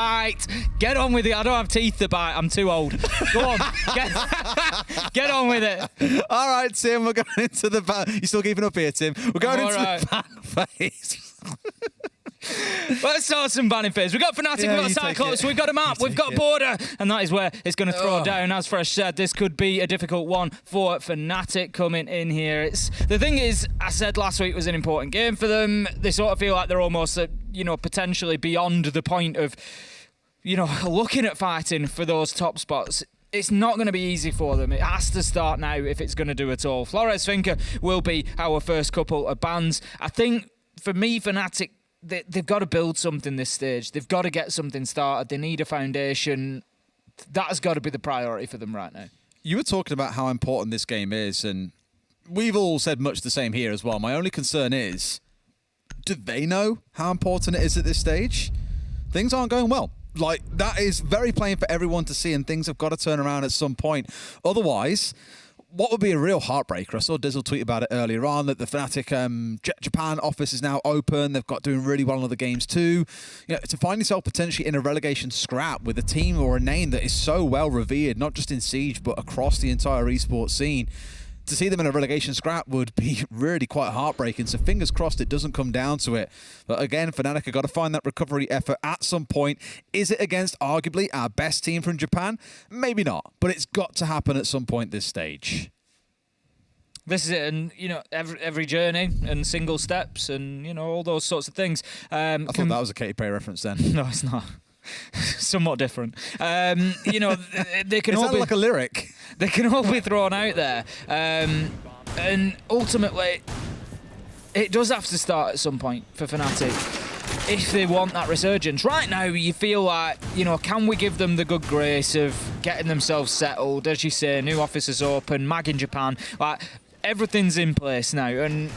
Right, get on with it. I don't have teeth to bite. I'm too old. Go on, get on with it. All right, Tim, we're going into the ban. You're still keeping up here, Tim. We're going into the ban phase. Let's start some banning phase. We've got Fnatic, we've got CYCLOPS, we've got a map, we've got border, and that is where it's going to throw down. As Fresh said, this could be a difficult one for Fnatic coming in here. The thing is, I said last week was an important game for them. They sort of feel like they're almost, potentially beyond the point of, looking at fighting for those top spots. It's not going to be easy for them. It has to start now if it's going to do it all. Flores Finca will be our first couple of bans. I think, for me, Fnatic, they've got to build something this stage. They've got to get something started. They need a foundation. That has got to be the priority for them right now. You were talking about how important this game is, and we've all said much the same here as well. My only concern is, do they know how important it is at this stage? Things aren't going well. Like, that is very plain for everyone to see, and things have got to turn around at some point. Otherwise, what would be a real heartbreaker? I saw Dizzle tweet about it earlier on, that the Fnatic Japan office is now open. They've got doing really well in other games too. To find yourself potentially in a relegation scrap with a team or a name that is so well revered, not just in Siege, but across the entire esports scene. To see them in a relegation scrap would be really quite heartbreaking. So fingers crossed it doesn't come down to it. But again, Fnatic have got to find that recovery effort at some point. Is it against arguably our best team from Japan? Maybe not, but it's got to happen at some point this stage. This is it, and every journey and single steps and all those sorts of things. I thought that was a Katy Perry reference then. No, it's not. Somewhat different. They can it all be like a lyric. They can all be thrown out there, and ultimately, it does have to start at some point for Fnatic if they want that resurgence. Right now, you feel like, can we give them the good grace of getting themselves settled? As you say, new offices open, MAG in Japan, like everything's in place now, and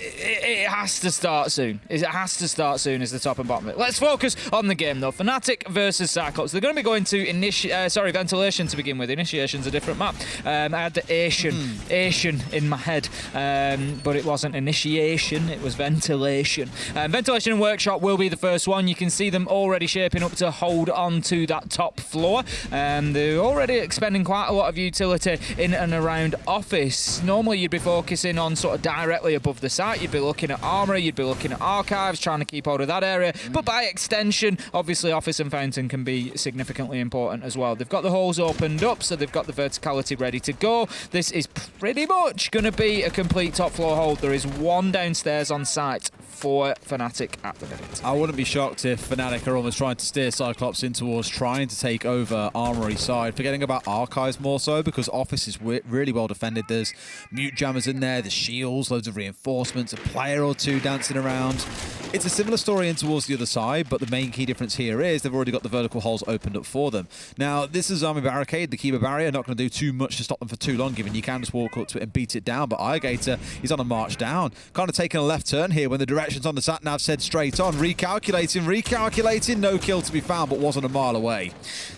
it has to start soon. It has to start soon is the top and bottom of it. Let's focus on the game though. Fnatic versus CYCLOPS. They're going to be going to ventilation to begin with. Initiation's a different map. I had the Asian in my head, but it wasn't initiation, it was ventilation. Ventilation and Workshop will be the first one. You can see them already shaping up to hold on to that top floor. They're already expending quite a lot of utility in and around office. Normally you'd be focusing on sort of directly above the site. You'd be looking at Armory, you'd be looking at Archives, trying to keep hold of that area. But by extension, obviously Office and Fountain can be significantly important as well. They've got the holes opened up, so they've got the verticality ready to go. This is pretty much going to be a complete top floor hold. There is one downstairs on site for Fnatic at the minute. I wouldn't be shocked if Fnatic are almost trying to steer CYCLOPS in towards trying to take over Armory side, forgetting about Archives more so, because Office is really well defended. There's mute jammers in there, there's shields, loads of reinforcements, a player or two dancing around. It's a similar story in towards the other side, but the main key difference here is they've already got the vertical holes opened up for them. Now, this is Army Barricade, the Kiba barrier, not going to do too much to stop them for too long, given you can just walk up to it and beat it down, but iGator is on a march down. Kind of taking a left turn here when the directions on the sat-nav said straight on. Recalculating, no kill to be found, but wasn't a mile away.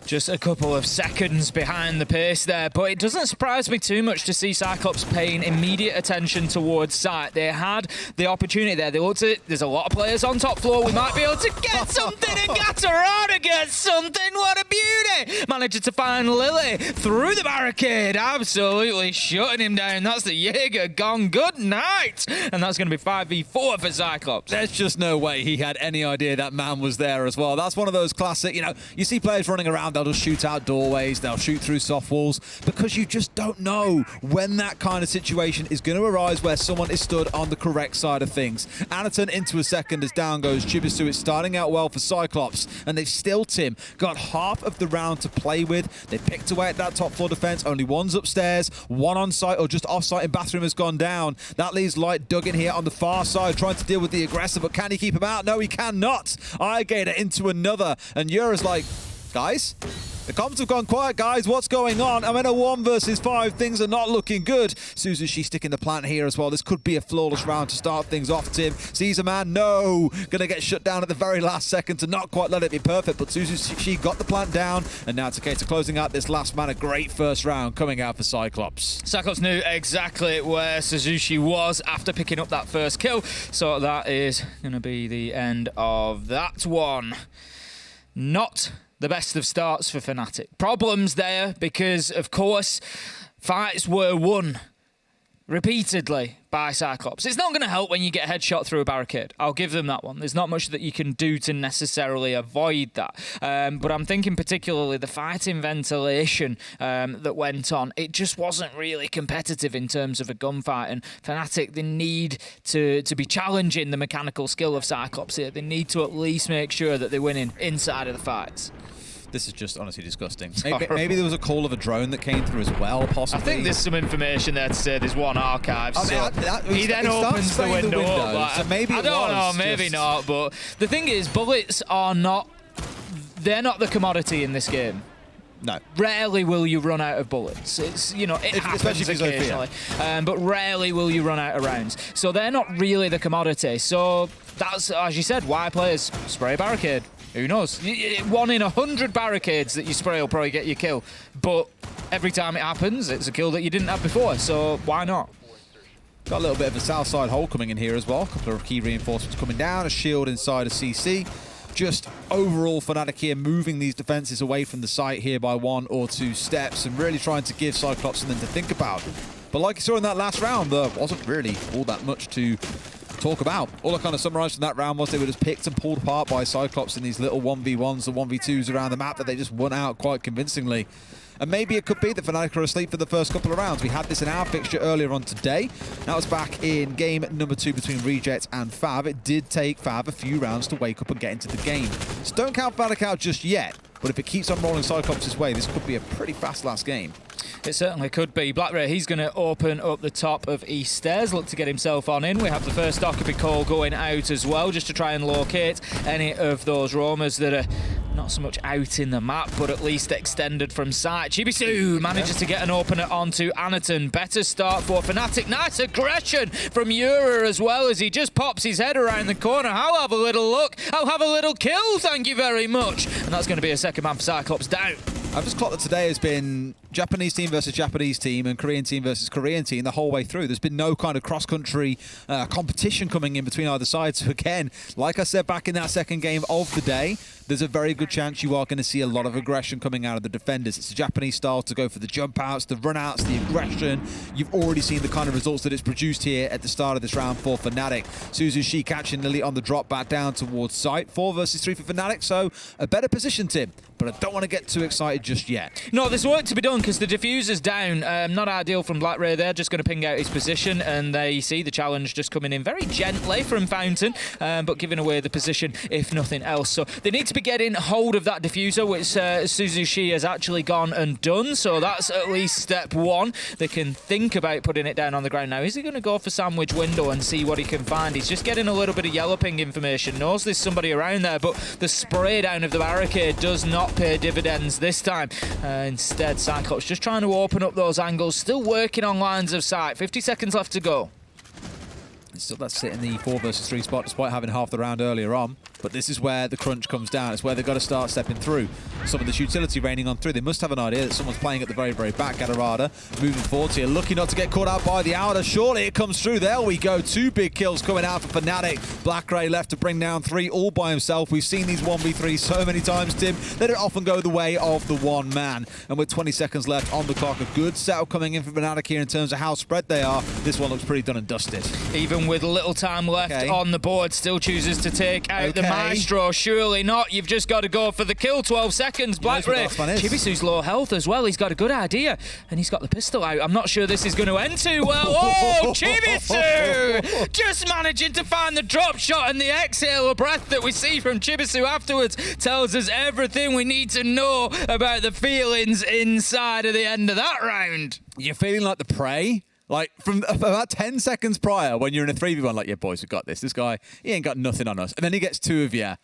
Just a couple of seconds behind the pace there, but it doesn't surprise me too much to see CYCLOPS paying immediate attention towards site. They had the opportunity there. They looked at it. There's a lot of players on top floor. We might be able to get something, and Gatorada gets something. What a beauty! Managed to find Lily through the barricade, absolutely shutting him down. That's the Jaeger gone. Good night! And that's going to be 5v4 for CYCLOPS. There's just no way he had any idea that man was there as well. That's one of those classic, you see players running around, they'll just shoot out doorways, they'll shoot through soft walls, because you just don't know when that kind of situation is going to arise where someone is stood on the correct side of things. Anaton into a second as down goes Chibisu. It's starting out well for CYCLOPS, and they've still, Tim, got half of the round to play with. They picked away at that top floor defense. Only one's upstairs, one on site or just off site in bathroom has gone down. That leaves Light dug in here on the far side, trying to deal with the aggressor, but can he keep him out? No, he cannot. iGator into another, and Yura's like, guys, the comms have gone quiet, guys. What's going on? I'm in a 1 versus 5. Things are not looking good. Suzushi sticking the plant here as well. This could be a flawless round to start things off, Tim. Sees a man. No. Going to get shut down at the very last second to not quite let it be perfect, but Suzushi got the plant down, and now it's a case of closing out this last man. A great first round coming out for CYCLOPS. CYCLOPS knew exactly where Suzushi was after picking up that first kill, so that is going to be the end of that one. Not the best of starts for Fnatic. Problems there because, of course, fights were won repeatedly by CYCLOPS. It's not going to help when you get a headshot through a barricade. I'll give them that one. There's not much that you can do to necessarily avoid that. But I'm thinking particularly the fighting ventilation that went on. It just wasn't really competitive in terms of a gunfight. And Fnatic, they need to be challenging the mechanical skill of CYCLOPS here. They need to at least make sure that they're winning inside of the fights. This is just honestly disgusting. Maybe there was a call of a drone that came through as well, possibly. I think there's some information there to say there's one archive. So he then opens the window up. So maybe I don't know, maybe not. But the thing is, bullets are not... They're not the commodity in this game. No. Rarely will you run out of bullets. It's, you know, it happens occasionally. But rarely will you run out of rounds. So they're not really the commodity. So that's, as you said, why players spray a barricade. Who knows? 1 in 100 barricades that you spray will probably get you a kill. But every time it happens, it's a kill that you didn't have before. So why not? Got a little bit of a south side hole coming in here as well. A couple of key reinforcements coming down. A shield inside a CC. Just overall Fnatic here moving these defenses away from the site here by 1 or 2 steps and really trying to give CYCLOPS something to think about. But like you saw in that last round, there wasn't really all that much to talk about. All I kind of summarised from that round was they were just picked and pulled apart by CYCLOPS in these little 1v1s and 1v2s around the map that they just won out quite convincingly. And maybe it could be that Fnatic are asleep for the first couple of rounds. We had this in our fixture earlier on today. That was back in game number 2 between Reject and Fav. It did take Fav a few rounds to wake up and get into the game. So don't count Fnatic out just yet. But if it keeps on rolling CYCLOPS' way, this could be a pretty fast last game. It certainly could be. Blackray, he's going to open up the top of East Stairs, look to get himself on in. We have the first Occupy call going out as well, just to try and locate any of those roamers that are not so much out in the map, but at least extended from sight. Chibisu manages to get an opener onto Anaton. Better start for Fnatic. Nice aggression from Yura as well, as he just pops his head around the corner. I'll have a little look. I'll have a little kill, thank you very much. And that's going to be a second man for CYCLOPS down. I've just clocked that today has been Japanese team versus Japanese team and Korean team versus Korean team the whole way through. There's been no kind of cross-country competition coming in between either side. So again, like I said back in that second game of the day, there's a very good chance you are going to see a lot of aggression coming out of the defenders. It's a Japanese style to go for the jump outs, the run outs, the aggression. You've already seen the kind of results that it's produced here at the start of this round for Fnatic. Suzu Shi catching Lily on the drop back down towards site. 4 versus 3 for Fnatic, so a better position, Tim. But I don't want to get too excited just yet. No, there's work to be done because the diffuser's down. Not ideal from Blackray there, just going to ping out his position, and they see the challenge just coming in very gently from Fountain, but giving away the position if nothing else. So they need to be getting hold of that diffuser, which Suzushi has actually gone and done, so that's at least step 1. They can think about putting it down on the ground now. Is he going to go for sandwich window and see what he can find? He's just getting a little bit of yellow ping information, knows there's somebody around there, but the spray down of the barricade does not pay dividends this time. Instead, CYCLOPS just trying to open up those angles, still working on lines of sight. 50 seconds left to go. Still, that's sitting in the 4 versus 3 spot despite having half the round earlier on. But this is where the crunch comes down. It's where they've got to start stepping through. Some of this utility raining on through. They must have an idea that someone's playing at the very, very back. Gadarada moving forward here, lucky not to get caught out by the Outer. Surely it comes through. There we go. 2 big kills coming out for Fnatic. Blackray left to bring down 3 all by himself. We've seen these 1v3 so many times, Tim. They don't often go the way of the one man. And with 20 seconds left on the clock, a good setup coming in for Fnatic here in terms of how spread they are. This one looks pretty done and dusted. Even with little time left on the board, still chooses to take out the Maestro. Surely not. You've just got to go for the kill. 12 seconds. Blackray. Chibisu's low health as well. He's got a good idea. And he's got the pistol out. I'm not sure this is going to end too well. Oh, Chibisu! Just managing to find the drop shot, and the exhale of breath that we see from Chibisu afterwards tells us everything we need to know about the feelings inside of the end of that round. You're feeling like the prey? Like, from about 10 seconds prior, when you're in a 3v1, like, yeah, boys, we've got this. This guy, he ain't got nothing on us. And then he gets 2 of you.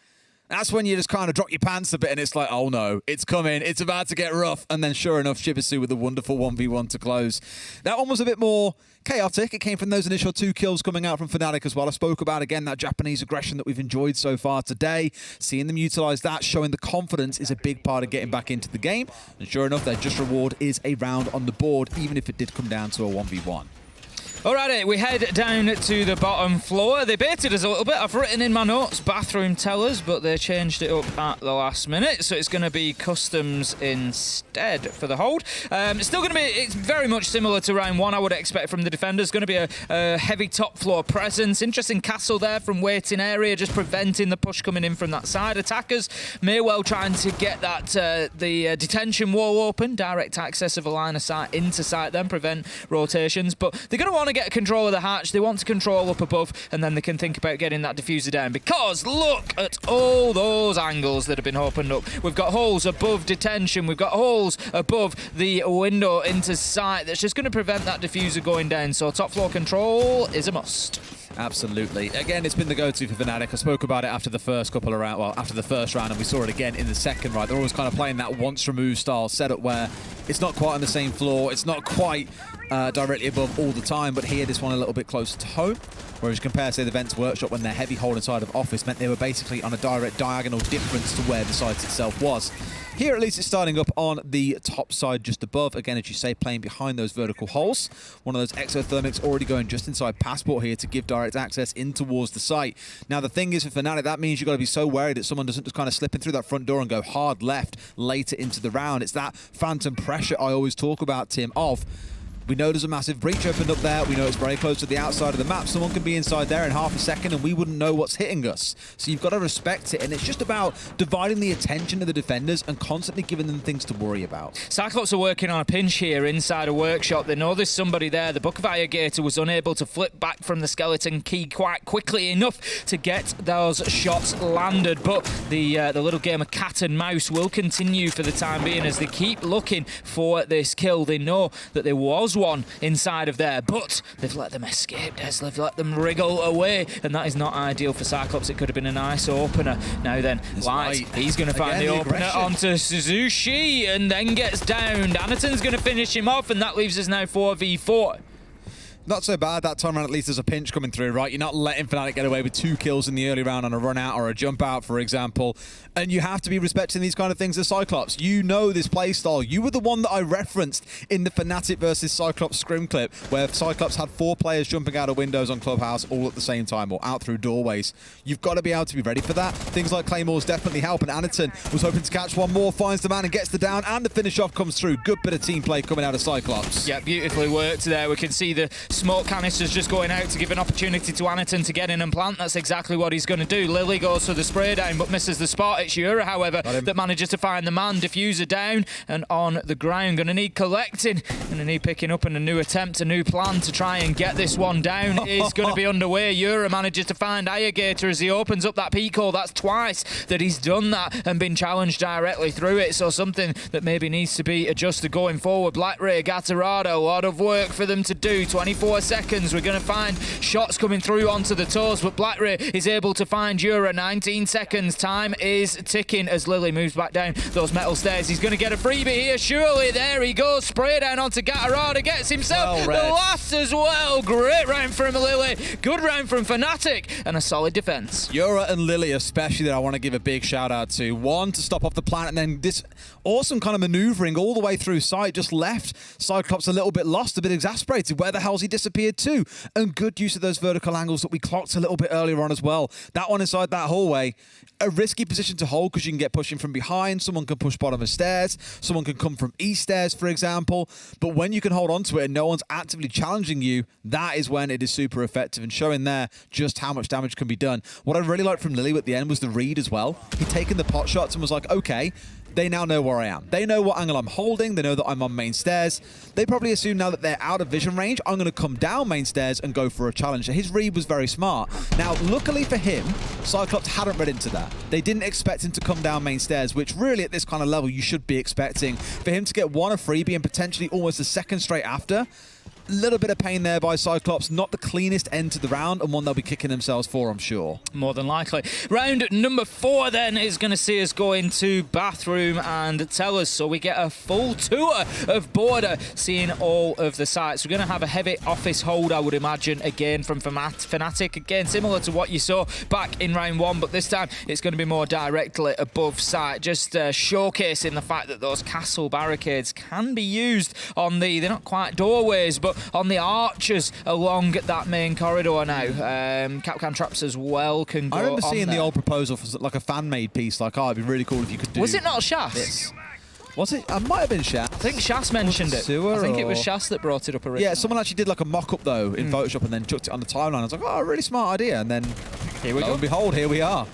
That's when you just kind of drop your pants a bit and it's like, oh no, it's coming. It's about to get rough. And then sure enough, Chibisu with a wonderful 1v1 to close. That one was a bit more chaotic. It came from those initial 2 kills coming out from Fnatic as well. I spoke about, again, that Japanese aggression that we've enjoyed so far today. Seeing them utilise that, showing the confidence is a big part of getting back into the game. And sure enough, their just reward is a round on the board, even if it did come down to a 1v1. Alrighty, we head down to the bottom floor. They baited us a little bit. I've written in my notes bathroom tellers, but they changed it up at the last minute, so it's going to be customs instead for the hold. It's still going to be, it's very much similar to round one, I would expect from the defenders. Going to be a heavy top floor presence. Interesting castle there from waiting area, just preventing the push coming in from that side. Attackers may well trying to get that the detention wall open, direct access of a line of sight into sight, then prevent rotations. But they're going to want to get control of the hatch. They want to control up above, and then they can think about getting that diffuser down, because look at all those angles that have been opened up. We've got holes above detention. We've got holes above the window into sight. That's just going to prevent that diffuser going down. So top floor control is a must. Absolutely. Again, it's been the go-to for Fnatic. I spoke about it after the first couple of rounds, well, after the first round, and we saw it again in the second, right? They're always kind of playing that once-removed style setup where it's not quite on the same floor, it's not quite directly above all the time, but here this one a little bit closer to home. Whereas compared, say, the Vents Workshop, when their heavy hold inside of office meant they were basically on a direct diagonal difference to where the site itself was. Here, at least, it's starting up on the top side just above. Again, as you say, playing behind those vertical holes. One of those exothermics already going just inside Passport here to give direct access in towards the site. Now, the thing is, for Fnatic, that means you've got to be so worried that someone doesn't just kind of slip in through that front door and go hard left later into the round. It's that phantom pressure I always talk about, Tim, of... We know there's a massive breach opened up there. We know it's very close to the outside of the map. Someone can be inside there in half a second and we wouldn't know what's hitting us. So you've got to respect it. And it's just about dividing the attention of the defenders and constantly giving them things to worry about. CYCLOPS are working on a pinch here inside a workshop. They know there's somebody there. The Book of Irrigator was unable to flip back from the skeleton key quite quickly enough to get those shots landed. But the little game of cat and mouse will continue for the time being as they keep looking for this kill. They know that there was one inside of there, but they've let them escape, Des. They've let them wriggle away, and that is not ideal for CYCLOPS. It could have been a nice opener. Now then, Light, he's going to find the opener onto Suzushi, and then gets downed. Anaton's going to finish him off, and that leaves us now 4v4. Not so bad that time around. At least there's a pinch coming through, right? You're not letting Fnatic get away with 2 kills in the early round on a run out or a jump out, for example. And you have to be respecting these kind of things as CYCLOPS. You know this playstyle. You were the one that I referenced in the Fnatic versus CYCLOPS scrim clip, where CYCLOPS had 4 players jumping out of windows on Clubhouse all at the same time, or out through doorways. You've got to be able to be ready for that. Things like Claymores definitely help, and Anaton was hoping to catch one more, finds the man and gets the down, and the finish off comes through. Good bit of team play coming out of CYCLOPS. Yeah, beautifully worked there. We can see the smoke canisters just going out to give an opportunity to Anaton to get in and plant. That's exactly what he's going to do. Lily goes for the spray down, but misses the spot. It's Yura, however, that manages to find the man. Diffuser down and on the ground. Going to need collecting. Going to need picking up and a new attempt, a new plan to try and get this one down is going to be underway. Yura manages to find Irrigator as he opens up that peak hole. That's twice that he's done that and been challenged directly through it. So something that maybe needs to be adjusted going forward. Black Ray, Gatorado, a lot of work for them to do. 24 seconds. We're going to find shots coming through onto the toes, but Black Ray is able to find Yura. 19 seconds. Time is ticking as Lily moves back down those metal stairs. He's going to get a freebie here, surely. There he goes. Spray down onto Gatorado. Gets himself the last as well. Great round from Lily. Good round from Fnatic. And a solid defense. Yura and Lily especially that I want to give a big shout out to. One, to stop off the planet, and then this awesome kind of maneuvering all the way through sight just left CYCLOPS a little bit lost, a bit exasperated. Where the hell's he disappeared to? And good use of those vertical angles that we clocked a little bit earlier on as well. That one inside that hallway, a risky position to hold because you can get pushing from behind. Someone can push bottom of stairs. Someone can come from east stairs, for example. But when you can hold on to it and no one's actively challenging you, that is when it is super effective and showing there just how much damage can be done. What I really liked from Lily at the end was the read as well. He'd taken the pot shots and was like, okay, they now know where I am. They know what angle I'm holding. They know that I'm on main stairs. They probably assume now that they're out of vision range, I'm going to come down main stairs and go for a challenge. His read was very smart. Now, luckily for him, CYCLOPS hadn't read into that. They didn't expect him to come down main stairs, which really at this kind of level you should be expecting. For him to get one a freebie and potentially almost a second straight after, a little bit of pain there by CYCLOPS. Not the cleanest end to the round, and one they'll be kicking themselves for, I'm sure. More than likely. Round number 4 then is going to see us go into bathroom and tellers. So we get a full tour of border, seeing all of the sites. We're going to have a heavy office hold, I would imagine, again from Fnatic. Again, similar to what you saw back in round 1, but this time it's going to be more directly above site. Just showcasing the fact that those castle barricades can be used on they're not quite doorways, but but on the archers along that main corridor now. Capcan traps as well can go. I remember seeing there. the old proposal for like a fan-made piece, like, oh, it'd be really cool if you could do. Was it not Shas? This. Was it? I might have been Shas. I think Shas mentioned it. Sewer I think it was or- Shas that brought it up originally. Yeah, someone actually did like a mock-up though in Photoshop and then chucked it on the timeline. I was like, oh, really smart idea. And then, Here we lo go. and behold, here we are.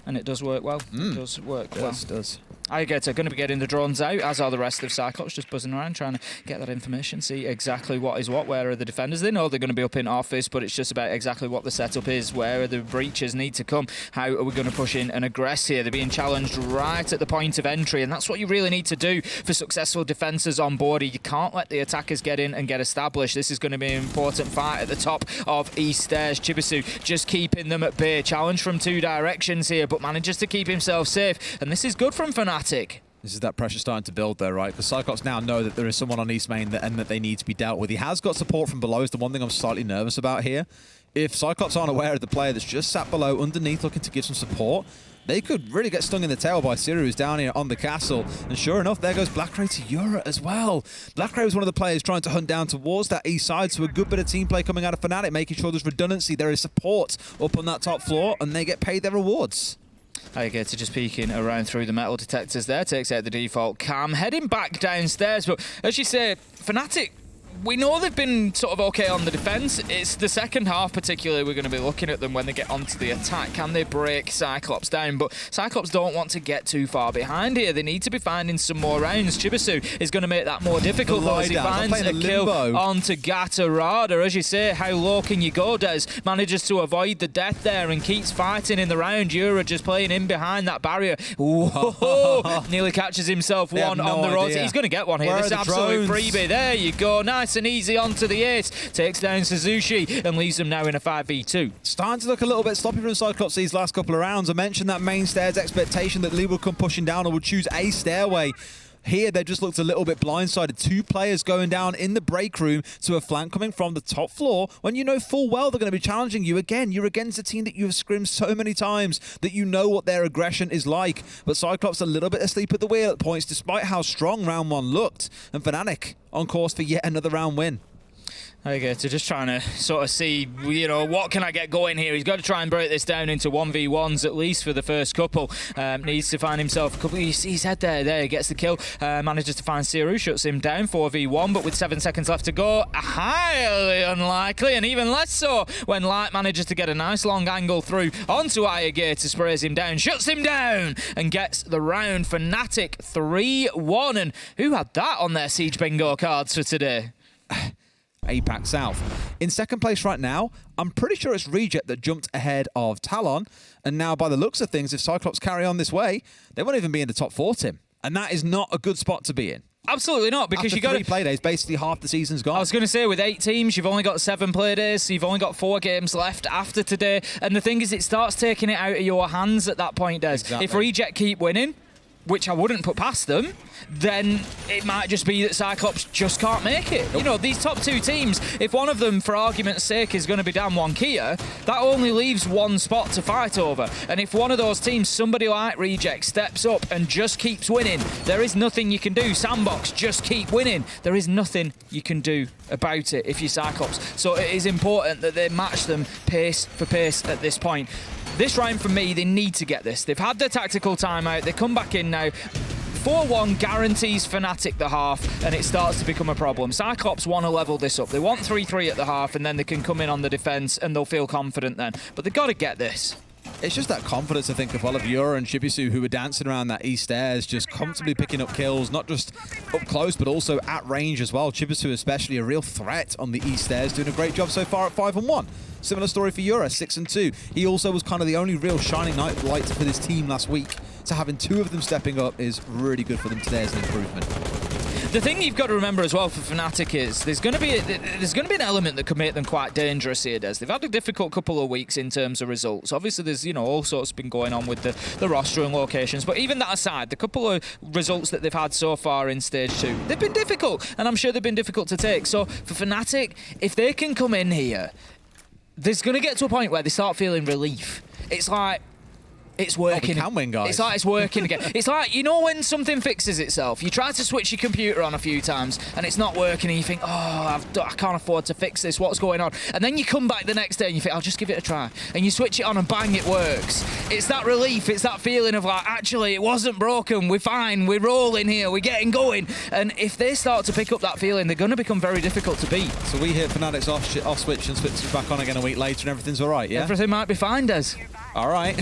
And it does work well. It does work well. It does. Alligator going to be getting the drones out, as are the rest of CYCLOPS, just buzzing around trying to get that information, see exactly what is what, where are the defenders. They know they're going to be up in office, but it's just about exactly what the setup is, where are the breaches need to come, how are we going to push in and aggress here. They're being challenged right at the point of entry, and that's what you really need to do for successful defences on board. You can't let the attackers get in and get established. This is going to be an important fight at the top of East Stairs. Chibisu just keeping them at bay. Challenge from two directions here, but manages to keep himself safe, and this is good from Fnatic. This is that pressure starting to build though, right? Because CYCLOPS now know that there is someone on East Main and that they need to be dealt with. He has got support from below is the one thing I'm slightly nervous about here. If CYCLOPS aren't aware of the player that's just sat below underneath looking to give some support, they could really get stung in the tail by Siru, who's down here on the castle. And sure enough, there goes Blackray to Yura as well. Blackray was one of the players trying to hunt down towards that east side, so a good bit of team play coming out of Fnatic, making sure there's redundancy, there is support up on that top floor, and they get paid their rewards. Alligator just peeking around through the metal detectors there, takes out the default cam, heading back downstairs. But as you say, Fnatic, we know they've been sort of okay on the defence. It's the second half particularly we're going to be looking at them when they get onto the attack. Can they break CYCLOPS down? But CYCLOPS don't want to get too far behind here. They need to be finding some more rounds. Chibisu is going to make that more difficult though as he finds a kill onto Gatorada. As you say, how low can you go, Des? Manages to avoid the death there and keeps fighting in the round. Yura just playing in behind that barrier. Whoa! Nearly catches himself one on the road. He's going to get one here. This is absolute freebie. There you go. Nice and easy onto the ace. Takes down Suzuki and leaves them now in a 5v2. Starting to look a little bit sloppy from CYCLOPS these last couple of rounds. I mentioned that main stairs expectation that Lee would come pushing down or would choose a stairway. Here, they just looked a little bit blindsided. Two players going down in the break room to a flank coming from the top floor when you know full well they're going to be challenging you again. You're against a team that you have scrimmed so many times that you know what their aggression is like. But CYCLOPS a little bit asleep at the wheel at points despite how strong round one looked. And Fnatic on course for yet another round win. Alligator just trying to sort of see, you know, what can I get going here? He's got to try and break this down into 1v1s at least for the first couple. Needs to find himself a couple. You see his head there. There, he gets the kill. Manages to find Siru, shuts him down 4v1, but with 7 seconds left to go, highly unlikely, and even less so when Light manages to get a nice long angle through onto Alligator, sprays him down, shuts him down, and gets the round. Fnatic 3-1. And who had that on their Siege Bingo cards for today? APAC South. In second place right now, I'm pretty sure it's Reject that jumped ahead of Talon. And now, by the looks of things, if CYCLOPS carry on this way, they won't even be in the top 4, Tim. And that is not a good spot to be in. Absolutely not, because After you got 3 play days, basically half the season's gone. I was going to say, with 8 teams, you've only got 7 play days, so you've only got 4 games left after today. And the thing is, it starts taking it out of your hands at that point, Des. Exactly. If Reject keep winning, which I wouldn't put past them, then it might just be that CYCLOPS just can't make it. Nope. You know, these top 2 teams, if one of them, for argument's sake, is going to be down 1 Kia, that only leaves 1 spot to fight over. And if one of those teams, somebody like Reject, steps up and just keeps winning, there is nothing you can do. Sandbox, just keep winning. There is nothing you can do about it if you're CYCLOPS. So it is important that they match them pace for pace at this point. This round, for me, they need to get this. They've had their tactical timeout. They come back in now. 4-1 guarantees Fnatic the half, and it starts to become a problem. CYCLOPS want to level this up. They want 3-3 at the half, and then they can come in on the defense, and they'll feel confident then. But they've got to get this. It's just that confidence, I think, of all of Yura and Chibisu who were dancing around that east stairs, just comfortably picking up kills, not just up close, but also at range as well. Chibisu especially a real threat on the east stairs, doing a great job so far at 5-1. Similar story for Yura, 6-2. He also was kind of the only real shining light for this team last week. So having 2 of them stepping up is really good for them today as an improvement. The thing you've got to remember as well for Fnatic is there's going to be an element that could make them quite dangerous here, Des. They've had a difficult couple of weeks in terms of results. Obviously, there's, you know, all sorts been going on with the roster and locations. But even that aside, the couple of results that they've had so far in Stage 2, they've been difficult. And I'm sure they've been difficult to take. So for Fnatic, if they can come in here, there's going to get to a point where they start feeling relief. It's like, it's working. We can win, guys. It's like it's working again. It's like, you know when something fixes itself? You try to switch your computer on a few times and it's not working and you think, oh, I can't afford to fix this, what's going on? And then you come back the next day and you think, I'll just give it a try. And you switch it on and bang, it works. It's that relief, it's that feeling of like, actually, it wasn't broken, we're fine, we're rolling here, we're getting going. And if they start to pick up that feeling, they're going to become very difficult to beat. So we hit Fnatic's off switch and switch back on again a week later and everything's all right, yeah? Everything might be fine, Des. All right,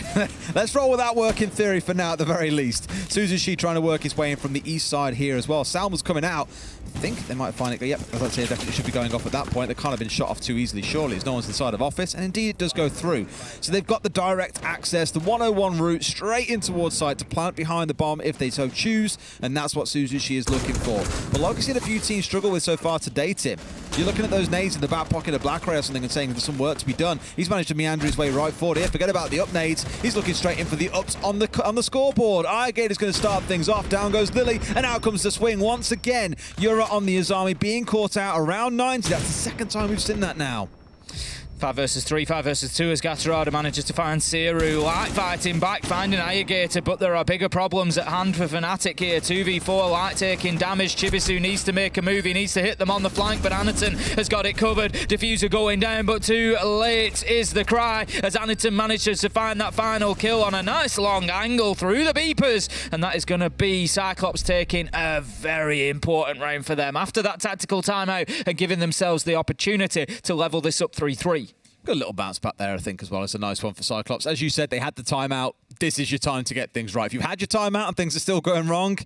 let's roll with that work in theory for now at the very least. Suzushi trying to work his way in from the east side here as well. Salma's coming out. I think they might find it. Yep, as I say, definitely should be going off at that point. They can't have been shot off too easily, surely, as no one's inside of office. And indeed, it does go through. So they've got the direct access, the 101 route straight in towards site to plant behind the bomb if they so choose. And that's what Suzushi is looking for. But like we've seen a few teams struggle with so far today, Tim. You're looking at those nades in the back pocket of Black Ray or something and saying there's some work to be done. He's managed to meander his way right forward here. Forget about the up nades. He's looking straight in for the ups on the scoreboard. Irgate is going to start things off. Down goes Lily, and out comes the swing once again. Yura on the Azami being caught out around 90. That's the second time we've seen that now. 5 versus 3, 5 versus 2 as Gatorada manages to find Siru. Light fighting back, finding Irrigator, but there are bigger problems at hand for Fnatic here. 2v4, Light taking damage. Chibisu needs to make a move. He needs to hit them on the flank, but Anaton has got it covered. Diffuser going down, but too late is the cry as Anaton manages to find that final kill on a nice long angle through the beepers. And that is going to be CYCLOPS taking a very important round for them after that tactical timeout and giving themselves the opportunity to level this up 3-3. Good little bounce back there, I think, as well. It's a nice one for CYCLOPS. As you said, they had the timeout. This is your time to get things right. If you've had your timeout and things are still going wrong,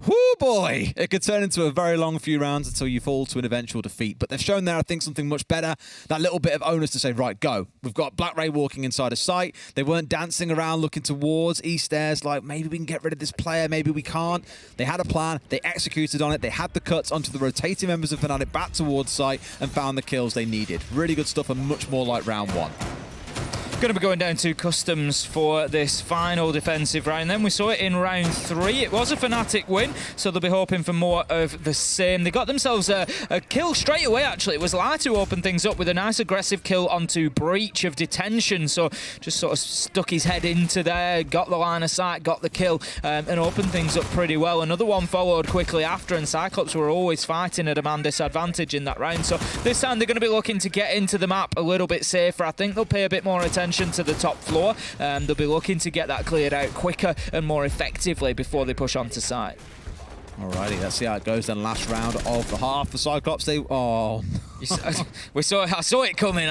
whoo boy, it could turn into a very long few rounds until you fall to an eventual defeat. But they've shown there, I think, something much better. That little bit of onus to say, right, go. We've got Black Ray walking inside a site. They weren't dancing around looking towards East Stairs like, maybe we can get rid of this player, maybe we can't. They had a plan. They executed on it. They had the cuts onto the rotating members of Fnatic back towards site and found the kills they needed. Really good stuff and much more like round one. Going to be going down to customs for this final defensive round. Then we saw it in round 3. It was a Fnatic win, so they'll be hoping for more of the same. They got themselves a kill straight away, actually. It was Light who opened things up with a nice aggressive kill onto Breach of Detention. So just sort of stuck his head into there, got the line of sight, got the kill, and opened things up pretty well. Another one followed quickly after, and CYCLOPS were always fighting at a man disadvantage in that round. So this time they're going to be looking to get into the map a little bit safer. I think they'll pay a bit more attention to the top floor. They'll be looking to get that cleared out quicker and more effectively before they push onto site. Alrighty, let's see how it goes then. Last round of the half for CYCLOPS. I saw it coming.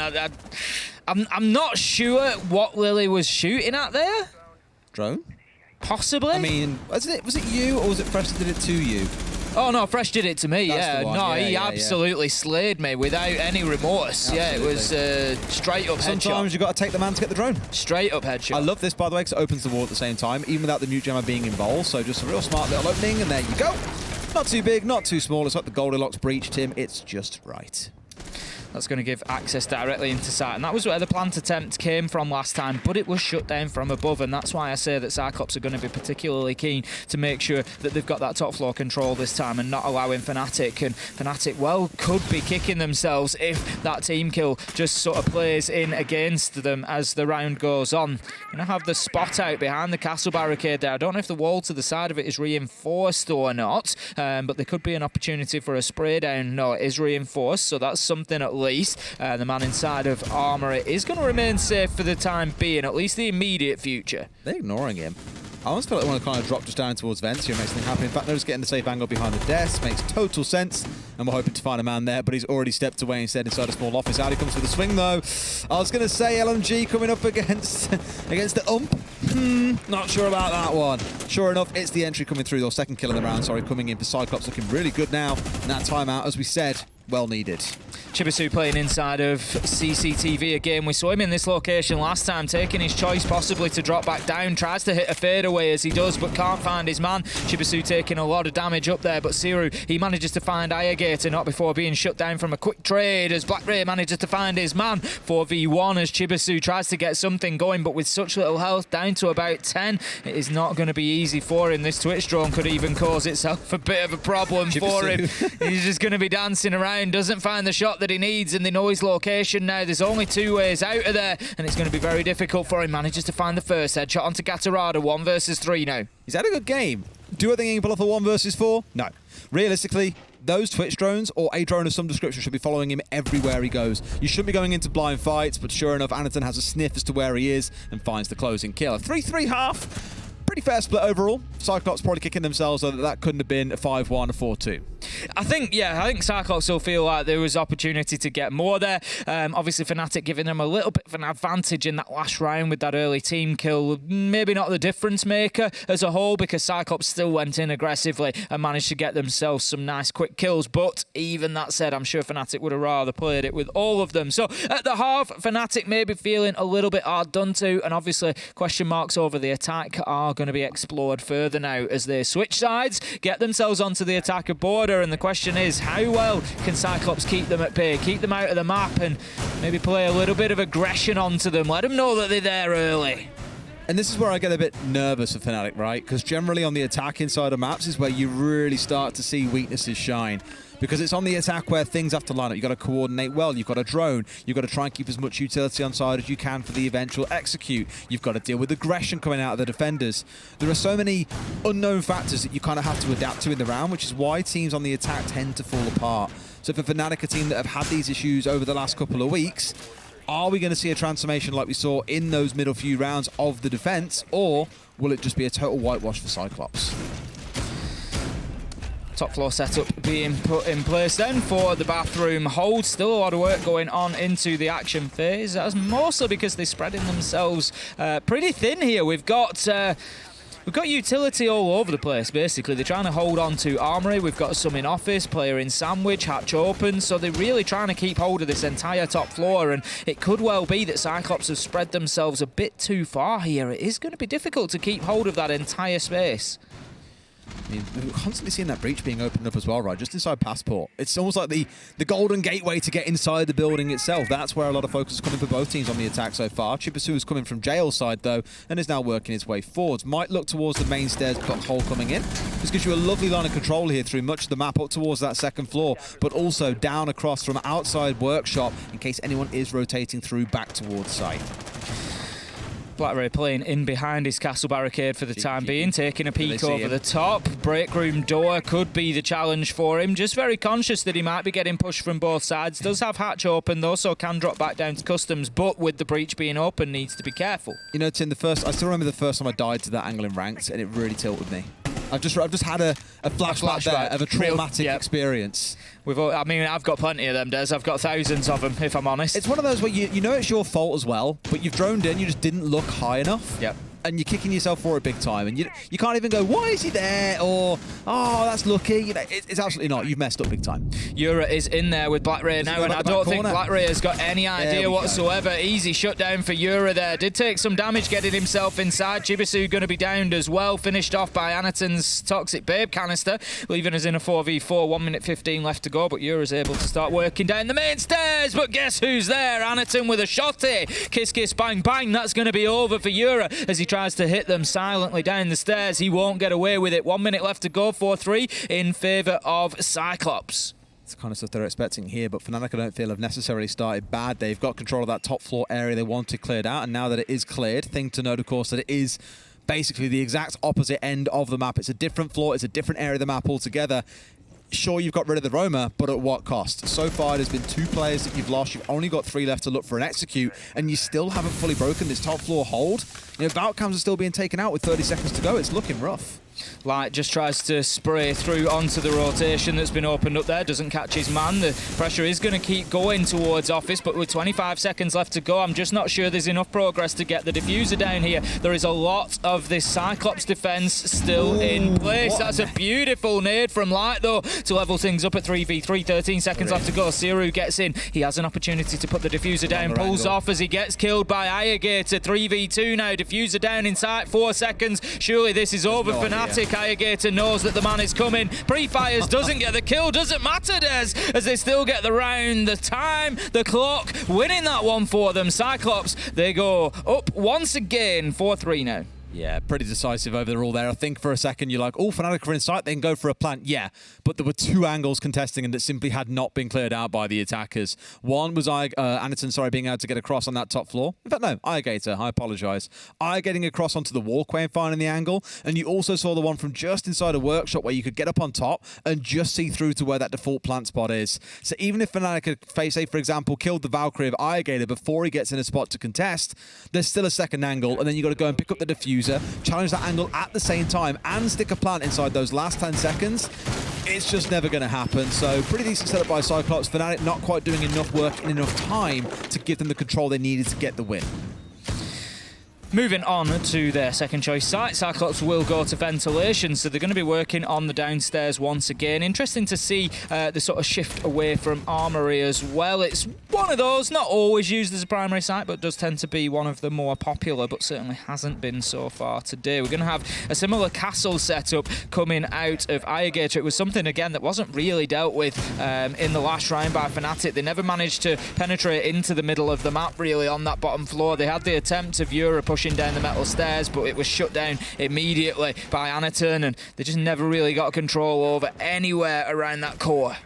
I'm not sure what Lily was shooting at there. Drone? Possibly. I mean, was it you or was it Fresh that did it to you? Oh no, Fresh did it to me. That's He absolutely slayed me without any remorse. Absolutely. Yeah, it was straight up headshot. Sometimes you got to take the man to get the drone. Straight up headshot. I love this, by the way, because it opens the wall at the same time, even without the mute jammer being involved. So just a real smart little opening, and there you go. Not too big, not too small. It's like the Goldilocks breach, Tim. It's just right. That's going to give access directly into site. And that was where the plant attempt came from last time, but it was shut down from above. And that's why I say that CYCLOPS are going to be particularly keen to make sure that they've got that top floor control this time and not allowing Fnatic. And Fnatic, well, could be kicking themselves if that team kill just sort of plays in against them as the round goes on. Going to have the spot out behind the castle barricade there. I don't know if the wall to the side of it is reinforced or not, but there could be an opportunity for a spray down. No, it is reinforced, so that's something at least. The man inside of Armory is going to remain safe for the time being, at least the immediate future. They're ignoring him. I almost feel like they want to kind of drop just down towards Vents here, makes things happen. In fact, they're just getting the safe angle behind the desk. Makes total sense. And we're hoping to find a man there, but he's already stepped away instead inside a small office. Out he comes with a swing, though. I was going to say LMG coming up against the ump. Not sure about that one. Sure enough, it's the entry coming through, or second kill in the round, sorry, coming in for CYCLOPS, looking really good now. And that timeout, as we said, well needed. Chibisu playing inside of CCTV again. We saw him in this location last time, taking his choice possibly to drop back down. Tries to hit a fadeaway as he does, but can't find his man. Chibisu taking a lot of damage up there, but Siru, he manages to find Irrigator, not before being shut down from a quick trade as Black Ray manages to find his man. 4v1 as Chibisu tries to get something going, but with such little health, down to about 10, it is not going to be easy for him. This Twitch drone could even cause itself a bit of a problem for him. He's just going to be dancing around behind, doesn't find the shot that he needs, and they know his location now. There's only 2 ways out of there, and it's going to be very difficult for him. Manages to find the first headshot onto Gatorada. 1 versus 3 now. He's had a good game. Do I think he can pull off a 1 versus 4? No. Realistically, those Twitch drones, or a drone of some description, should be following him everywhere he goes. You shouldn't be going into blind fights, but sure enough, Anaton has a sniff as to where he is and finds the closing kill. A 3-3 half. Pretty fair split overall. CYCLOPS probably kicking themselves so that couldn't have been a 5-1 or 4-2. I think CYCLOPS will feel like there was opportunity to get more there. Obviously, Fnatic giving them a little bit of an advantage in that last round with that early team kill. Maybe not the difference maker as a whole, because CYCLOPS still went in aggressively and managed to get themselves some nice quick kills. But even that said, I'm sure Fnatic would have rather played it with all of them. So at the half, Fnatic may be feeling a little bit hard done to, and obviously question marks over the attack are going to be explored further now as they switch sides, get themselves onto the attacker border, and the question is, how well can CYCLOPS keep them at bay, keep them out of the map, and maybe play a little bit of aggression onto them, let them know that they're there early. And this is where I get a bit nervous for Fnatic, right? Because generally on the attack inside of maps is where you really start to see weaknesses shine. Because it's on the attack where things have to line up. You've got to coordinate well. You've got a drone. You've got to try and keep as much utility on side as you can for the eventual execute. You've got to deal with aggression coming out of the defenders. There are so many unknown factors that you kind of have to adapt to in the round, which is why teams on the attack tend to fall apart. So for Fnatic, a team that have had these issues over the last couple of weeks, are we going to see a transformation like we saw in those middle few rounds of the defense, or will it just be a total whitewash for CYCLOPS? Top floor setup being put in place then for the bathroom hold. Still a lot of work going on into the action phase. That's mostly because they're spreading themselves pretty thin here. We've got utility all over the place, basically. They're trying to hold on to Armory. We've got some in office, player in sandwich, hatch open. So they're really trying to keep hold of this entire top floor, and it could well be that CYCLOPS have spread themselves a bit too far here. It is going to be difficult to keep hold of that entire space. I mean, we're constantly seeing that breach being opened up as well, right? Just inside Passport. It's almost like the golden gateway to get inside the building itself. That's where a lot of focus is coming for both teams on the attack so far. Chipasu is coming from jail side, though, and is now working his way forwards. Might look towards the main stairs, got hole coming in. This gives you a lovely line of control here through much of the map up towards that second floor, but also down across from outside workshop in case anyone is rotating through back towards site. BlackRay playing in behind his castle barricade for the time being, taking a peek over the top. Break room door could be the challenge for him. Just very conscious that he might be getting pushed from both sides. Does have hatch open though, so can drop back down to customs, but with the breach being open, needs to be careful. You know, Tim, I still remember the first time I died to that angle in ranked, and it really tilted me. I've just had a flashback there of a traumatic experience. I've got plenty of them, Des. I've got thousands of them, if I'm honest. It's one of those where you know it's your fault as well, but you've droned in, you just didn't look high enough. Yep. And you're kicking yourself for it big time, and you can't even go, why is he there? Or, oh, that's lucky. You know, it's absolutely not. You've messed up big time. Yura is in there with BlackRay now, and I don't think BlackRay has got any idea whatsoever. Easy shutdown for Yura there. Did take some damage getting himself inside. Chibisu going to be downed as well. Finished off by Anaton's Toxic Babe canister, leaving us in a 4v4. 1 minute 15 left to go, but Yura's able to start working down the main stairs. But guess who's there? Anaton with a shotty. Kiss, kiss, bang, bang. That's going to be over for Yura as he tries to hit them silently down the stairs. He won't get away with it. 1 minute left to go. 4-3 in favour of CYCLOPS. It's the kind of stuff they're expecting here, but Fnatic I don't feel have necessarily started bad. They've got control of that top floor area they wanted cleared out, and now that it is cleared, thing to note, of course, that it is basically the exact opposite end of the map. It's a different floor, it's a different area of the map altogether. Sure, you've got rid of the Roma, but at what cost? So far, there's been 2 players that you've lost. You've only got 3 left to look for an execute, and you still haven't fully broken this top floor hold. You know, Valcams are still being taken out with 30 seconds to go. It's looking rough. Light just tries to spray through onto the rotation that's been opened up there. Doesn't catch his man. The pressure is going to keep going towards office, but with 25 seconds left to go, I'm just not sure there's enough progress to get the diffuser down here. There is a lot of this CYCLOPS defense still in place. That's a beautiful nade from Light, though, to level things up at 3v3. 13 seconds left to go. Siru gets in. He has an opportunity to put the diffuser down. Pulls off as he gets killed by Ayagator. 3v2 now. Diffuser down in sight. 4 seconds. Surely this is over for Fnatic. Ayagator knows that the man is coming. Pre-fires, doesn't get the kill. Doesn't matter, Des, as they still get the round, the time, the clock, winning that one for them. CYCLOPS, they go up once again. 4-3 now. Yeah, pretty decisive overall there. I think for a second you're like, oh, Fnatic are in sight, they can go for a plant. Yeah, but there were 2 angles contesting and that simply had not been cleared out by the attackers. One was Anderton, being able to get across on that top floor. In fact, no, iGator, I apologize. Getting across onto the walkway and finding the angle. And you also saw the one from just inside a workshop where you could get up on top and just see through to where that default plant spot is. So even if Fnatic had, say, for example, killed the Valkyrie of iGator before he gets in a spot to contest, there's still a second angle, and then you got to go and pick up the diffuser, challenge that angle at the same time, and stick a plant inside those last 10 seconds. It's just never going to happen. So pretty decent setup by CYCLOPS. Fnatic not quite doing enough work in enough time to give them the control they needed to get the win. Moving on to their second choice site, CYCLOPS will go to ventilation, so they're going to be working on the downstairs once again. Interesting to see the sort of shift away from Armory as well. It's one of those, not always used as a primary site, but does tend to be one of the more popular, but certainly hasn't been so far today. We're going to have a similar castle setup coming out of iGator. It was something, again, that wasn't really dealt with in the last round by Fnatic. They never managed to penetrate into the middle of the map, really, on that bottom floor. They had the attempt of Euro pushing down the metal stairs, but it was shut down immediately by Anderton, and they just never really got control over anywhere around that core.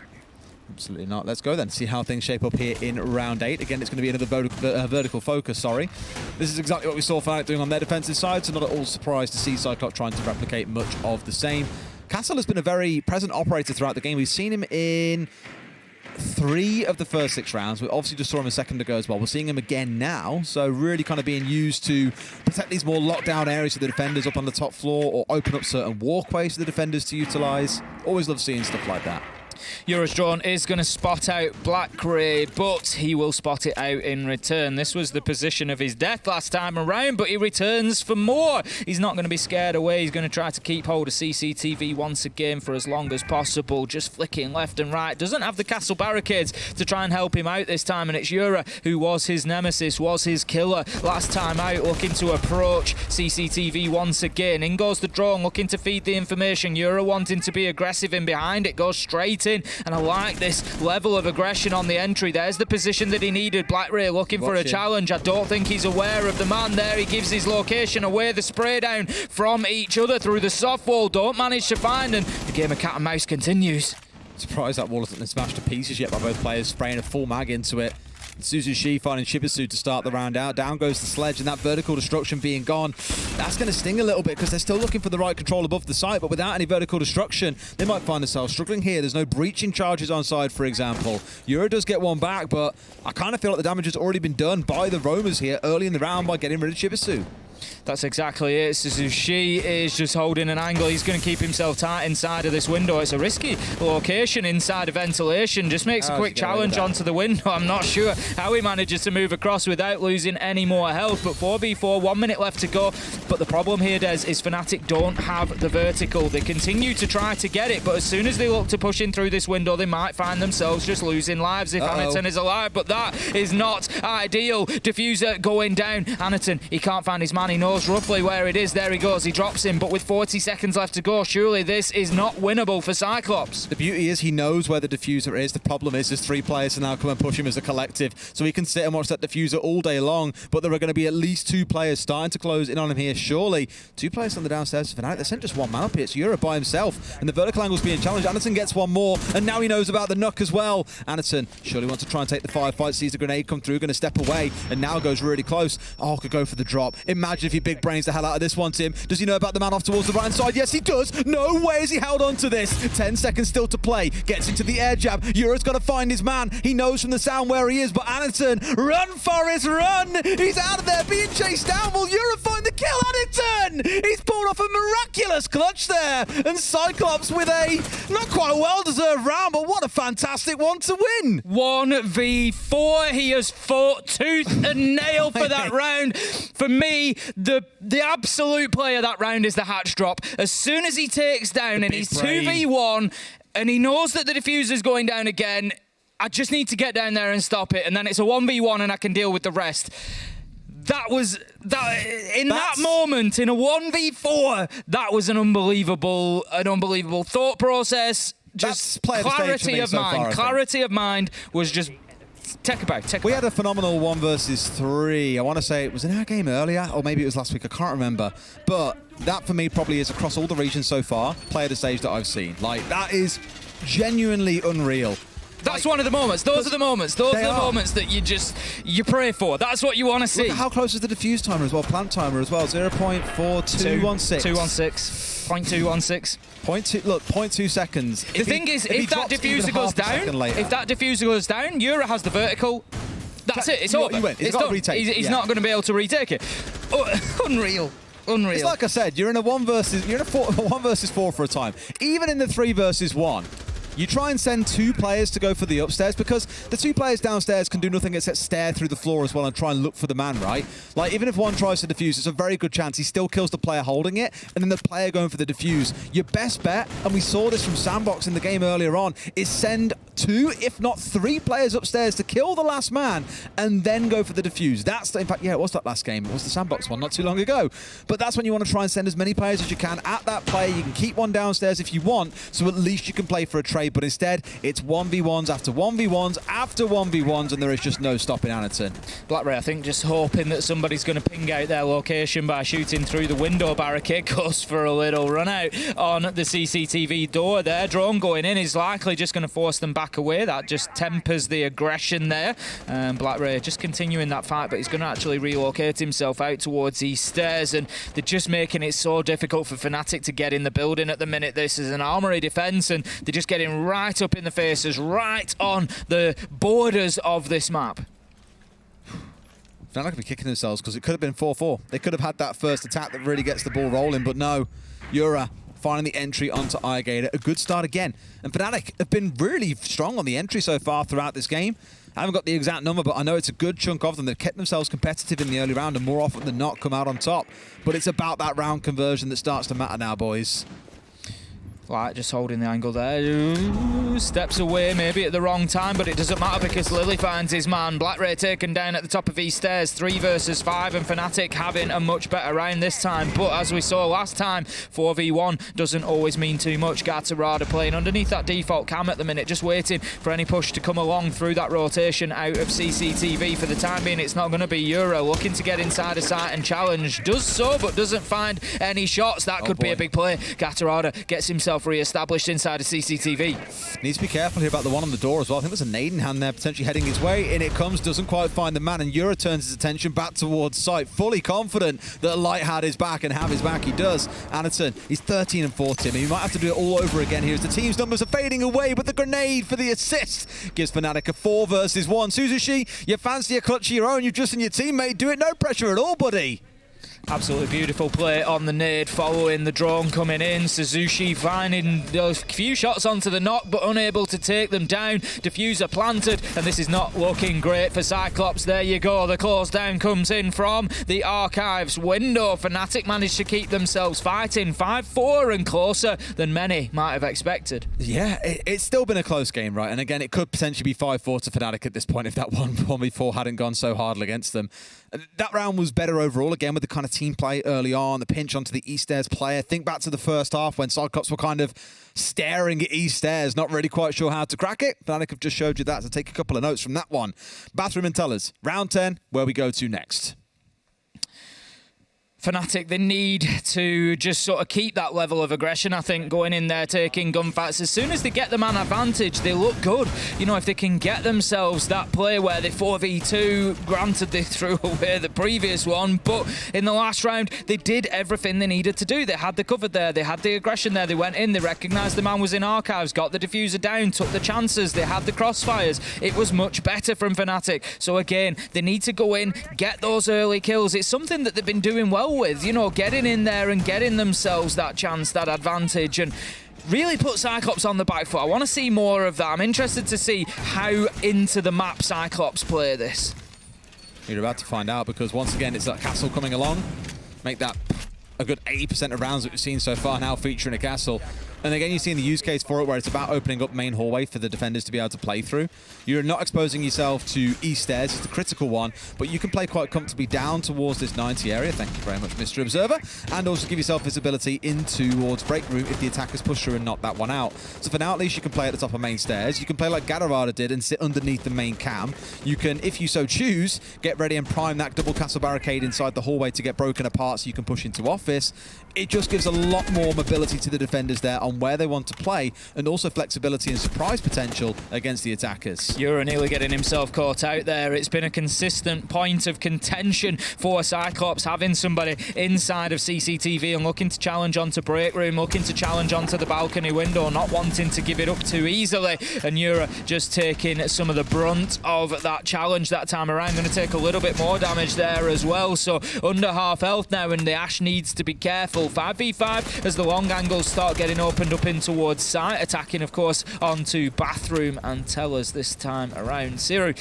Absolutely not. Let's go then, see how things shape up here in round 8. Again, it's going to be another vertical focus, sorry. This is exactly what we saw Fnatic doing on their defensive side, so not at all surprised to see CYCLOPS trying to replicate much of the same. Castle has been a very present operator throughout the game. We've seen him in 3 of the first 6 rounds. We obviously just saw him a second ago as well. We're seeing him again now, so really kind of being used to protect these more lockdown areas for the defenders up on the top floor, or open up certain walkways for the defenders to utilize. Always love seeing stuff like that. Euro's drone is going to spot out Black Ray, but he will spot it out in return. This was the position of his death last time around, but he returns for more. He's not going to be scared away. He's going to try to keep hold of CCTV once again for as long as possible, just flicking left and right. Doesn't have the castle barricades to try and help him out this time, and it's Euro who was his nemesis, was his killer last time out, looking to approach CCTV once again. In goes the drone, looking to feed the information. Euro wanting to be aggressive in behind. It goes straight in, and I like this level of aggression on the entry. There's the position that he needed. Black Ray looking for a challenge. I don't think he's aware of the man there. He gives his location away. The spray down from each other through the soft wall. Don't manage to find, and the game of cat and mouse continues. Surprised that wall hasn't been smashed to pieces yet by both players, spraying a full mag into it. Suzushi finding Shibisu to start the round out. Down goes the sledge, and that vertical destruction being gone. That's going to sting a little bit because they're still looking for the right control above the site, but without any vertical destruction, they might find themselves struggling here. There's no breaching charges on side, for example. Euro does get one back, but I kind of feel like the damage has already been done by the roamers here early in the round by getting rid of Shibisu. That's exactly it. Suzushi is just holding an angle. He's going to keep himself tight inside of this window. It's a risky location inside of ventilation. Just makes a quick challenge onto the window. I'm not sure how he manages to move across without losing any more health. But 4v4, 1 minute left to go. But the problem here, Des, is Fnatic don't have the vertical. They continue to try to get it, but as soon as they look to push in through this window, they might find themselves just losing lives if Anderton is alive. But that is not ideal. Diffuser going down. Anderton, he can't find his man. He knows roughly where it is. There he goes. He drops him, but with 40 seconds left to go, surely this is not winnable for CYCLOPS. The beauty is he knows where the diffuser is. The problem is there's 3 players to now come and push him as a collective, so he can sit and watch that diffuser all day long, but there are going to be at least 2 players starting to close in on him here, surely. 2 players on the downstairs for Fnatic. They sent just 1 man up here. It's Euro by himself, and the vertical angle's being challenged. Anderton gets 1 more, and now he knows about the Nook as well. Anderton surely wants to try and take the firefight, sees the grenade come through, going to step away, and now goes really close. Oh, could go for the drop. Imagine if he big brains the hell out of this one, Tim. Does he know about the man off towards the right-hand side? Yes, he does. No way has he held on to this. 10 seconds still to play. Gets into the air jab. Euro's got to find his man. He knows from the sound where he is, but Anderton, run, Forrest, run! He's out of there being chased down. Will Euro find the kill? Anderton! He's pulled off a miraculous clutch there, and CYCLOPS with a not quite well-deserved round, but what a fantastic one to win. 1v4. He has fought tooth and nail for that round. For me, the absolute player that round is the hatch drop. As soon as he takes down and he's 2v1 and he knows that the diffuser's going down again, I just need to get down there and stop it, and then it's a 1v1 and I can deal with the rest. That moment in a 1v4, that was an unbelievable thought process. Just clarity of mind. Clarity of mind was just take a bow. We had a phenomenal 1 versus 3. I want to say it was in our game earlier, or maybe it was last week. I can't remember. But that for me probably is across all the regions so far, player to stage that I've seen. Like, that is genuinely unreal. That's one of the moments. Those are the moments. Those are the moments that you pray for. That's what you want to see. Look at how close is the diffuse timer as well, plant timer as well, 0.4216. 216. 0.216. 0.2 seconds. The thing is, if that diffuser goes down, Yura has the vertical. That's it. It's over. It's done. He's not going to be able to retake it. Oh, unreal. It's like I said, you're in a 1 versus 4 for a time. Even in the 3 versus 1. You try and send 2 players to go for the upstairs because the 2 players downstairs can do nothing except stare through the floor as well and try and look for the man, right? Like, even if one tries to defuse, it's a very good chance he still kills the player holding it, and then the player going for the defuse. Your best bet, and we saw this from Sandbox in the game earlier on, is send 2, if not 3 players upstairs to kill the last man and then go for the defuse. In fact, yeah, it was that last game. It was the Sandbox one not too long ago. But that's when you want to try and send as many players as you can at that player. You can keep one downstairs if you want, so at least you can play for a trade. But instead, it's 1v1s after 1v1s after 1v1s, and there is just no stopping Anderton. Blackberry, I think, just hoping that somebody's going to ping out their location by shooting through the window barricade, goes for a little run out on the CCTV door there. Drone going in is likely just going to force them back away. That just tempers the aggression there. Blackberry just continuing that fight, but he's going to actually relocate himself out towards these stairs, and they're just making it so difficult for Fnatic to get in the building at the minute. This is an armory defense, and they're just getting right up in the faces, right on the borders of this map. Fnatic could be kicking themselves because it could have been 4-4. They could have had that first attack that really gets the ball rolling, but no. Yura finding the entry onto iGator. A good start again. And Fnatic have been really strong on the entry so far throughout this game. I haven't got the exact number, but I know it's a good chunk of them. They've kept themselves competitive in the early round and more often than not come out on top. But it's about that round conversion that starts to matter now, boys. Light just holding the angle there. Ooh, steps away maybe at the wrong time, but it doesn't matter because Lily finds his man. Blackray taken down at the top of these stairs. 3 versus 5, and Fnatic having a much better round this time. But as we saw last time, 4v1 doesn't always mean too much. Gatorada playing underneath that default cam at the minute, just waiting for any push to come along through that rotation out of CCTV. For the time being, it's not going to be Euro looking to get inside a sight and challenge. Does so, but doesn't find any shots. That could be a big play. Gatorada gets himself re-established inside of CCTV. Needs to be careful here about the one on the door as well. I think there's a nade in hand there potentially heading his way. In it comes, doesn't quite find the man, and Yura turns his attention back towards site, fully confident that Light had his back, and have his back he does. Anderton, he's 13 and 14, and he might have to do it all over again here as the team's numbers are fading away, but the grenade for the assist gives Fnatic a 4 versus 1. Suzushi, you fancy a clutch of your own, you've just and your teammate do it, no pressure at all, buddy. Absolutely beautiful play on the nade, following the drone coming in. Suzushi finding those few shots onto the knock, but unable to take them down. Diffuser planted, and this is not looking great for Cyclops. There you go. The close down comes in from the Archives window. Fnatic managed to keep themselves fighting 5-4 and closer than many might have expected. Yeah, it's still been a close game, right? And again, it could potentially be 5-4 to Fnatic at this point if that 1v4 hadn't gone so hard against them. That round was better overall, again, with the kind of team play early on, the pinch onto the East Stairs player. Think back to the first half when CYCLOPS were kind of staring at East Stairs, not really quite sure how to crack it. Fnatic have just showed you that, so take a couple of notes from that one. Bathroom and tell us, round 10, where we go to next. Fnatic, they need to just sort of keep that level of aggression, I think, going in there, taking gunfights. As soon as they get the man advantage, they look good. You know, if they can get themselves that play where they 4v2, granted they threw away the previous one, but in the last round, they did everything they needed to do. They had the cover there, they had the aggression there, they went in, they recognised the man was in Archives, got the diffuser down, took the chances, they had the crossfires. It was much better from Fnatic. So again, they need to go in, get those early kills. It's something that they've been doing well with, you know, getting in there and getting themselves that chance, that advantage, and really put CYCLOPS on the back foot. I want to see more of that. I'm interested to see how into the map CYCLOPS play this. You're about to find out, because once again, it's that castle coming along. Make that a good 80% of rounds that we've seen so far now featuring a castle. And again, you're seeing the use case for it where it's about opening up main hallway for the defenders to be able to play through. You're not exposing yourself to east stairs. It's the critical one, but you can play quite comfortably down towards this 90 area. Thank you very much, Mr. Observer. And also give yourself visibility in towards break room if the attackers push through and knock that one out. So for now, at least you can play at the top of main stairs. You can play like Gadarada did and sit underneath the main cam. You can, if you so choose, get ready and prime that double castle barricade inside the hallway to get broken apart so you can push into office. It just gives a lot more mobility to the defenders there on where they want to play, and also flexibility and surprise potential against the attackers. Euro nearly getting himself caught out there. It's been a consistent point of contention for Cyclops, having somebody inside of CCTV and looking to challenge onto break room, looking to challenge onto the balcony window, not wanting to give it up too easily. And Euro just taking some of the brunt of that challenge that time around. Going to take a little bit more damage there as well. So under half health now, and the Ash needs to be careful. 5v5 as the long angles start getting opened up in towards site, attacking of course onto bathroom and tellers this time around. Siru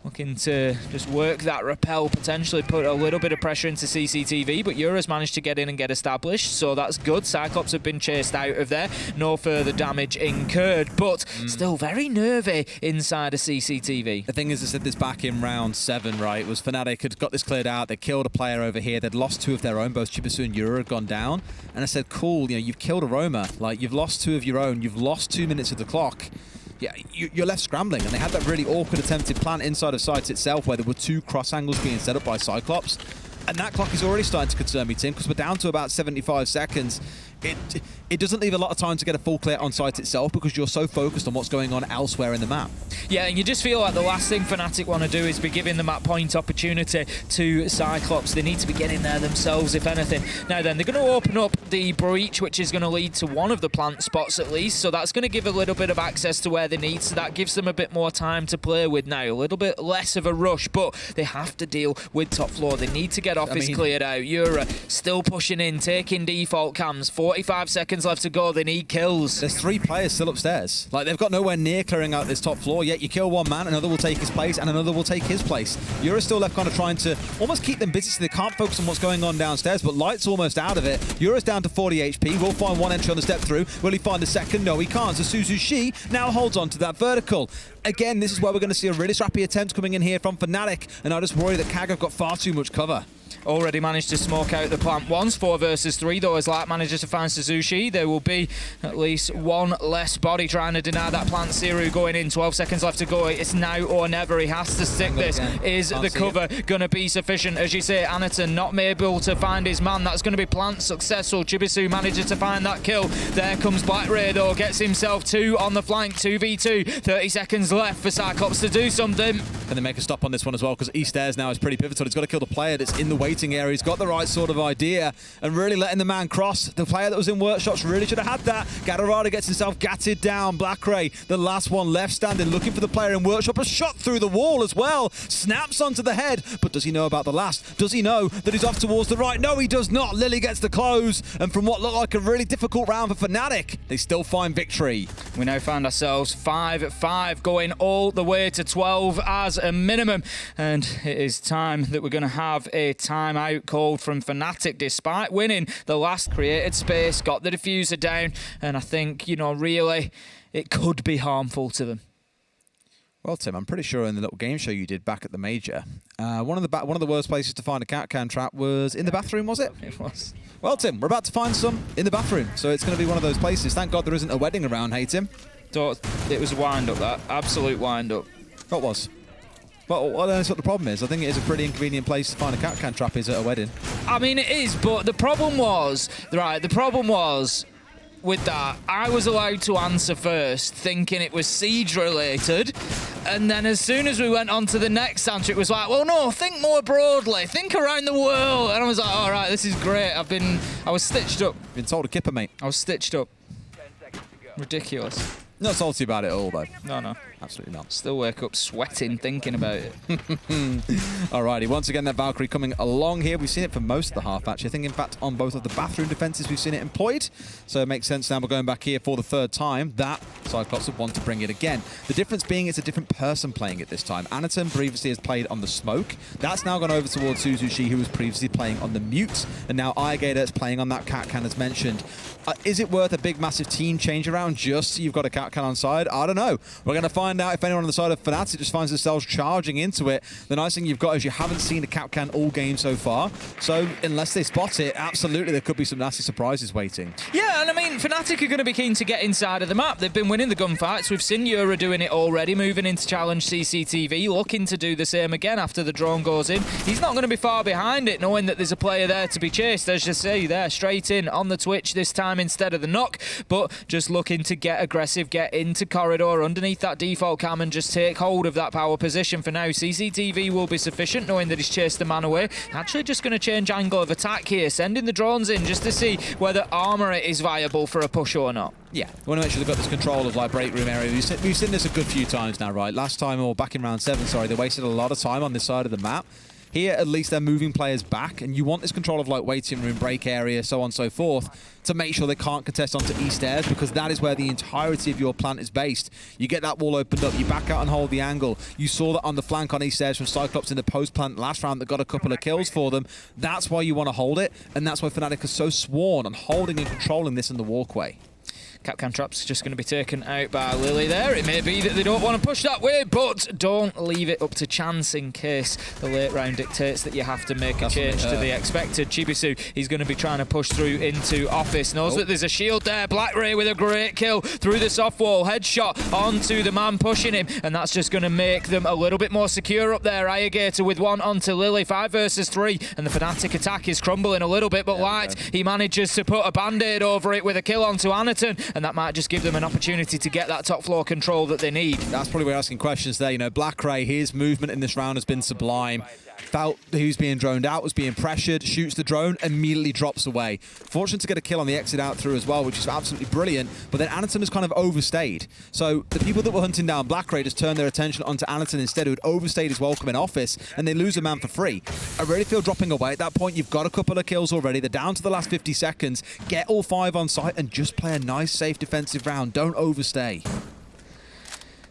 looking to just work that repel, potentially put a little bit of pressure into CCTV, but Euro's managed to get in and get established, so that's good. Cyclops have been chased out of there, no further damage incurred, but still very nervy inside of CCTV. The thing is, I said this back in round 7, right, was Fnatic had got this cleared out, they killed a player over here, they'd lost 2 of their own, both Chibisu and Euro had gone down, and I said, cool, you know, you've killed Aroma, like, you've lost 2 of your own, you've lost 2 minutes of the clock. Yeah, you're left scrambling, and they had that really awkward attempted plant inside of site itself where there were 2 cross angles being set up by Cyclops, and that clock is already starting to concern me, Tim, because we're down to about 75 seconds. It doesn't leave a lot of time to get a full clear on site itself because you're so focused on what's going on elsewhere in the map. Yeah, and you just feel like the last thing Fnatic want to do is be giving the map point opportunity to Cyclops. They need to be getting there themselves, if anything. Now then, they're going to open up the breach, which is going to lead to one of the plant spots at least, so that's going to give a little bit of access to where they need, so that gives them a bit more time to play with now, a little bit less of a rush, but they have to deal with top floor. They need to get office cleared out. Euro still pushing in, taking default cams, 45 seconds left to go, they need kills. There's 3 players still upstairs. Like, they've got nowhere near clearing out this top floor, yet you kill one man, another will take his place, and another will take his place. Euro's still left kind of trying to almost keep them busy so they can't focus on what's going on downstairs, but Light's almost out of it. Euro's down to 40 HP, will find one entry on the step through. Will he find a second? No, he can't. So Suzu now holds on to that vertical. Again, this is where we're going to see a really scrappy attempt coming in here from Fnatic, and I just worry that CAG have got far too much cover. Already managed to smoke out the plant once, 4 versus 3, though, as Light manages to find Suzushi. There will be at least one less body trying to deny that plant. Siru going in, 12 seconds left to go. It's now or never. He has to stick this. Is the cover going to be sufficient? As you say, Anaton not able to find his man. That's going to be plant successful. Chibisu manages to find that kill. There comes Black Ray, though, gets himself 2 on the flank, 2v2. 30 seconds left for Cyclops to do something. Can they make a stop on this one as well? Because East Stairs now is pretty pivotal. He's got to kill the player that's in the waiting area. He's got the right sort of idea and really letting the man cross. The player that was in workshops really should have had that. Gadarada gets himself gatted down. Black Ray, the last one left standing, looking for the player in workshop. A shot through the wall as well. Snaps onto the head. But does he know about the last? Does he know that he's off towards the right? No, he does not. Lily gets the close. And from what looked like a really difficult round for Fnatic, they still find victory. We now find ourselves 5-5, going all the way to 12 as a minimum. And it is time that we're going to have a timeout called from Fnatic, despite winning the last created space, got the diffuser down, and I think, you know, really, it could be harmful to them. Well, Tim, I'm pretty sure in the little game show you did back at the major, one of the worst places to find a cat can trap was in the bathroom, was it? It was. Well, Tim, we're about to find some in the bathroom, so it's going to be one of those places. Thank God there isn't a wedding around, hey, Tim? It was a wind-up, that. Absolute wind-up. What was? Well, that's what the problem is. I think it is a pretty inconvenient place to find a cat can trap is at a wedding. I mean, it is, but the problem was, with that, I was allowed to answer first, thinking it was siege related, and then as soon as we went on to the next answer, it was like, well, no, think more broadly, think around the world, and I was like, all right, this is great. I was stitched up. Been told to kipper, mate. I was stitched up. Ridiculous. Not salty about it at all, though. No. Absolutely not. Still wake up sweating thinking about it. Alrighty, once again, that Valkyrie coming along here. We've seen it for most of the half, actually. I think, in fact, on both of the bathroom defenses, we've seen it employed. So it makes sense now we're going back here for the 3rd time. That CYCLOPS would want to bring it again. The difference being it's a different person playing it this time. Anaton previously has played on the smoke. That's now gone over towards Suzushi, who was previously playing on the mute. And now iGator is playing on that cat can as mentioned. Is it worth a big, massive team change around just so you've got a cat can on side? I don't know. We're going to find out if anyone on the side of Fnatic just finds themselves charging into it. The nice thing you've got is you haven't seen a cat can all game so far. So unless they spot it, absolutely there could be some nasty surprises waiting. Yeah, and I mean, Fnatic are going to be keen to get inside of the map. They've been winning the gunfights. We've seen Yura doing it already, moving into challenge CCTV, looking to do the same again after the drone goes in. He's not going to be far behind it, knowing that there's a player there to be chased, as you see there, straight in on the Twitch this time instead of the knock, but just looking to get aggressive, get into corridor underneath that default cam and just take hold of that power position for now. CCTV will be sufficient, knowing that he's chased the man away. Actually just going to change angle of attack here, sending the drones in just to see whether Armory is viable for a push or not. Yeah, we want to make sure they've got this control of like break room area. We've seen this a good few times now, right? Last time, or back in round 7, sorry, they wasted a lot of time on this side of the map. Here, at least they're moving players back, and you want this control of like waiting room, break area, so on and so forth, to make sure they can't contest onto east stairs, because that is where the entirety of your plant is based. You get that wall opened up, you back out and hold the angle. You saw that on the flank on east stairs from CYCLOPS in the post plant last round that got a couple of kills for them. That's why you want to hold it, and that's why Fnatic is so sworn on holding and controlling this in the walkway. Capcan Trap's just going to be taken out by Lily there. It may be that they don't want to push that way, but don't leave it up to chance in case the late round dictates that you have to make a change to the expected. Chibisu, he's going to be trying to push through into office. Knows that there's a shield there. Black Ray with a great kill through the soft wall. Headshot onto the man pushing him, and that's just going to make them a little bit more secure up there. Iagator with one onto Lily. 5 versus 3, and the Fnatic attack is crumbling a little bit, but Light, he manages to put a band-aid over it with a kill onto Anaton, and that might just give them an opportunity to get that top floor control that they need. That's probably where we're asking questions there. You know, Black Ray, his movement in this round has been sublime. Felt he was being droned out, was being pressured, shoots the drone, immediately drops away. Fortunate to get a kill on the exit out through as well, which is absolutely brilliant, but then Anaton has kind of overstayed. So the people that were hunting down Black Ray just turned their attention onto Anaton instead, who had overstayed his welcome in office, and they lose a man for free. I really feel dropping away at that point. You've got a couple of kills already. They're down to the last 50 seconds. Get all 5 on site and just play a nice, safe defensive round. Don't overstay.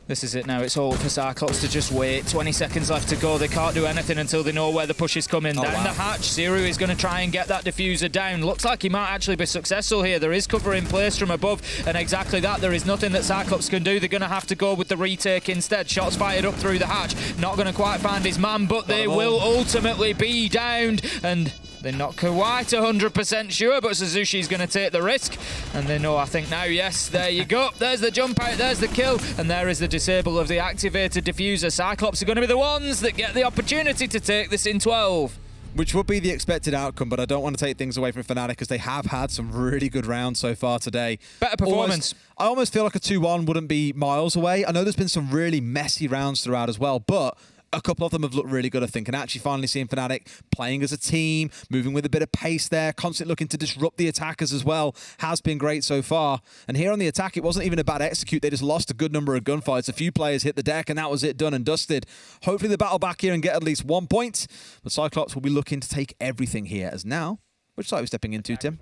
This is it now. It's all for CYCLOPS to just wait. 20 seconds left to go. They can't do anything until they know where the push is coming. Down the hatch, Ziru is going to try and get that diffuser down. Looks like he might actually be successful here. There is cover in place from above, and exactly that. There is nothing that CYCLOPS can do. They're going to have to go with the retake instead. Shots fired up through the hatch. Not going to quite find his man, but they will ultimately be downed, and they're not quite 100% sure, but Suzushi's going to take the risk. And they know, I think now, yes, there you go. There's the jump out, there's the kill, and there is the disable of the activated diffuser. CYCLOPS are going to be the ones that get the opportunity to take this in 12. Which would be the expected outcome, but I don't want to take things away from Fnatic because they have had some really good rounds so far today. Better performance. I almost feel like a 2-1 wouldn't be miles away. I know there's been some really messy rounds throughout as well, but a couple of them have looked really good, I think, and actually finally seeing Fnatic playing as a team, moving with a bit of pace there, constantly looking to disrupt the attackers as well, has been great so far. And here on the attack, it wasn't even a bad execute. They just lost a good number of gunfights. A few players hit the deck, and that was it, done and dusted. Hopefully they battle back here and get at least 1 point, but CYCLOPS will be looking to take everything here. As now, which side are we stepping into, Tim?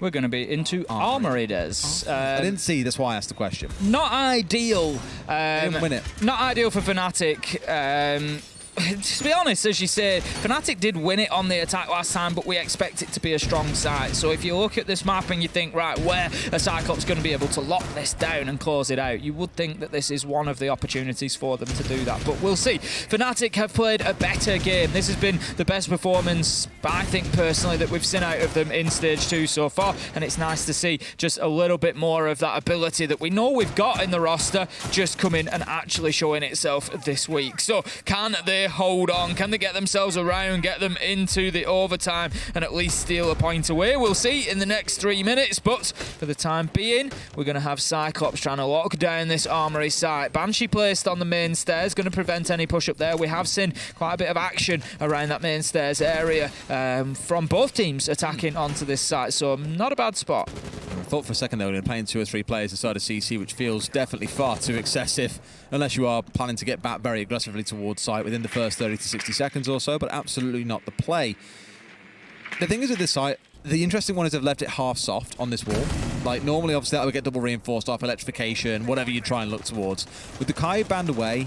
We're going to be into Armory, Des. I didn't see, that's why I asked the question. Not ideal. Didn't win it. Not ideal for Fnatic. To be honest, as you say, Fnatic did win it on the attack last time, but we expect it to be a strong side. So if you look at this map and you think, right, where are CYCLOPS going to be able to lock this down and close it out, you would think that this is one of the opportunities for them to do that. But we'll see. Fnatic have played a better game. This has been the best performance, I think personally, that we've seen out of them in Stage 2 so far. And it's nice to see just a little bit more of that ability that we know we've got in the roster just coming and actually showing itself this week. So can they hold on? Can they get themselves around, get them into the overtime and at least steal a point away? We'll see in the next 3 minutes, but for the time being, we're going to have CYCLOPS trying to lock down this Armory site. Banshee placed on the main stairs, going to prevent any push up there. We have seen quite a bit of action around that main stairs area from both teams attacking onto this site, so not a bad spot. I thought for a second they were playing 2 or 3 players inside of CC, which feels definitely far too excessive, unless you are planning to get back very aggressively towards site within the first 30 to 60 seconds or so, but absolutely not the play. The thing is with this site, the interesting one is they've left it half soft on this wall. Like, normally, obviously, that would get double reinforced off electrification, whatever you try and look towards. With the Kai banned away,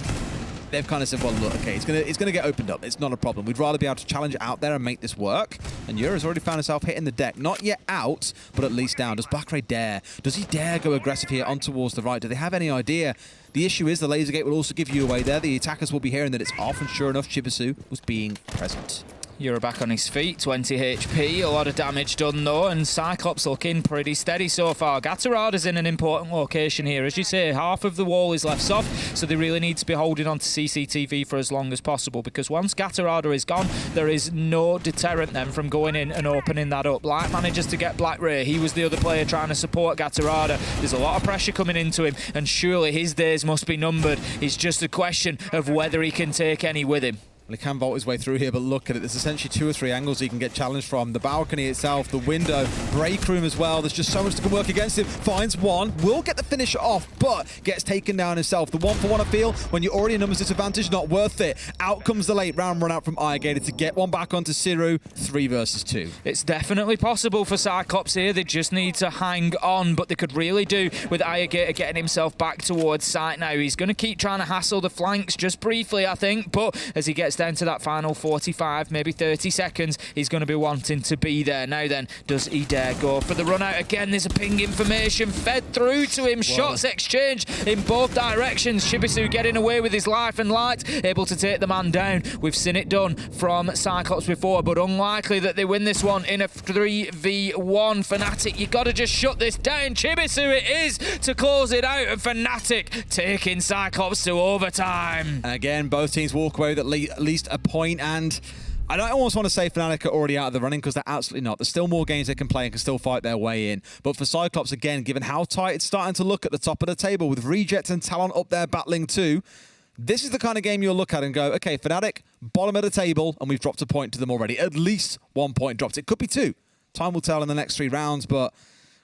they've kind of said, well, look, okay, it's gonna get opened up. It's not a problem. We'd rather be able to challenge it out there and make this work. And Yura's already found himself hitting the deck. Not yet out, but at least down. Does Blackray dare? Does he dare go aggressive here on towards the right? Do they have any idea? The issue is the laser gate will also give you away there. The attackers will be hearing that it's off, and sure enough, Chibisu was being present. Yura back on his feet, 20 HP, a lot of damage done though, and CYCLOPS looking pretty steady so far. Gatorada's in an important location here. As you say, half of the wall is left soft, so they really need to be holding on to CCTV for as long as possible, because once Gatorada is gone, there is no deterrent then from going in and opening that up. Light manages to get Blackray. He was the other player trying to support Gatorada. There's a lot of pressure coming into him, and surely his days must be numbered. It's just a question of whether he can take any with him. He can vault his way through here, but look at it. There's essentially 2 or 3 angles he can get challenged from. The balcony itself, the window, break room as well. There's just so much that can work against him. Finds one, will get the finish off, but gets taken down himself. The 1-for-1 I feel, when you're already in numbers disadvantage, not worth it. Out comes the late round run out from Irrigator to get one back onto Siru. 3 versus 2. It's definitely possible for CYCLOPS here. They just need to hang on, but they could really do with Irrigator getting himself back towards site now. He's going to keep trying to hassle the flanks just briefly, I think, but as he gets down to that final 45, maybe 30 seconds, he's going to be wanting to be there. Now then, does he dare go for the run out again? There's a ping information fed through to him. Whoa. Shots exchanged in both directions. Chibisu getting away with his life and light, able to take the man down. We've seen it done from CYCLOPS before, but unlikely that they win this one in a 3v1. Fnatic, you got to just shut this down. Chibisu it is to close it out, and Fnatic taking CYCLOPS to overtime. And again, both teams walk away with at least a point, and I don't almost want to say Fnatic are already out of the running, because they're absolutely not. There's still more games they can play and can still fight their way in. But for CYCLOPS, again, given how tight it's starting to look at the top of the table with Reject and Talon up there battling too, this is the kind of game you'll look at and go, okay, Fnatic, bottom of the table, and we've dropped a point to them already. At least 1 point dropped. It could be 2. Time will tell in the next 3 rounds, but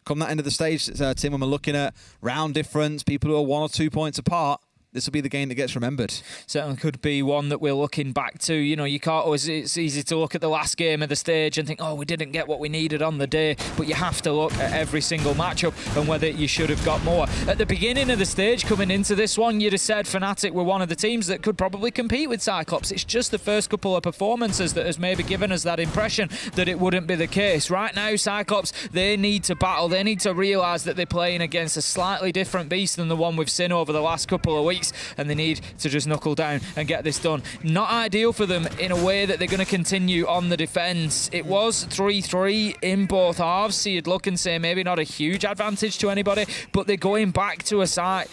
come that end of the stage, Tim, when we're looking at round difference, people who are 1 or 2 points apart, this will be the game that gets remembered. Certainly could be one that we're looking back to. You know, you can't always, it's easy to look at the last game of the stage and think, oh, we didn't get what we needed on the day, but you have to look at every single matchup and whether you should have got more. At the beginning of the stage, coming into this one, you'd have said Fnatic were one of the teams that could probably compete with CYCLOPS. It's just the first couple of performances that has maybe given us that impression that it wouldn't be the case. Right now, CYCLOPS, they need to battle. They need to realise that they're playing against a slightly different beast than the one we've seen over the last couple of weeks, and they need to just knuckle down and get this done. Not ideal for them in a way that they're going to continue on the defence. It was 3-3 in both halves, so you'd look and say maybe not a huge advantage to anybody, but they're going back to a site.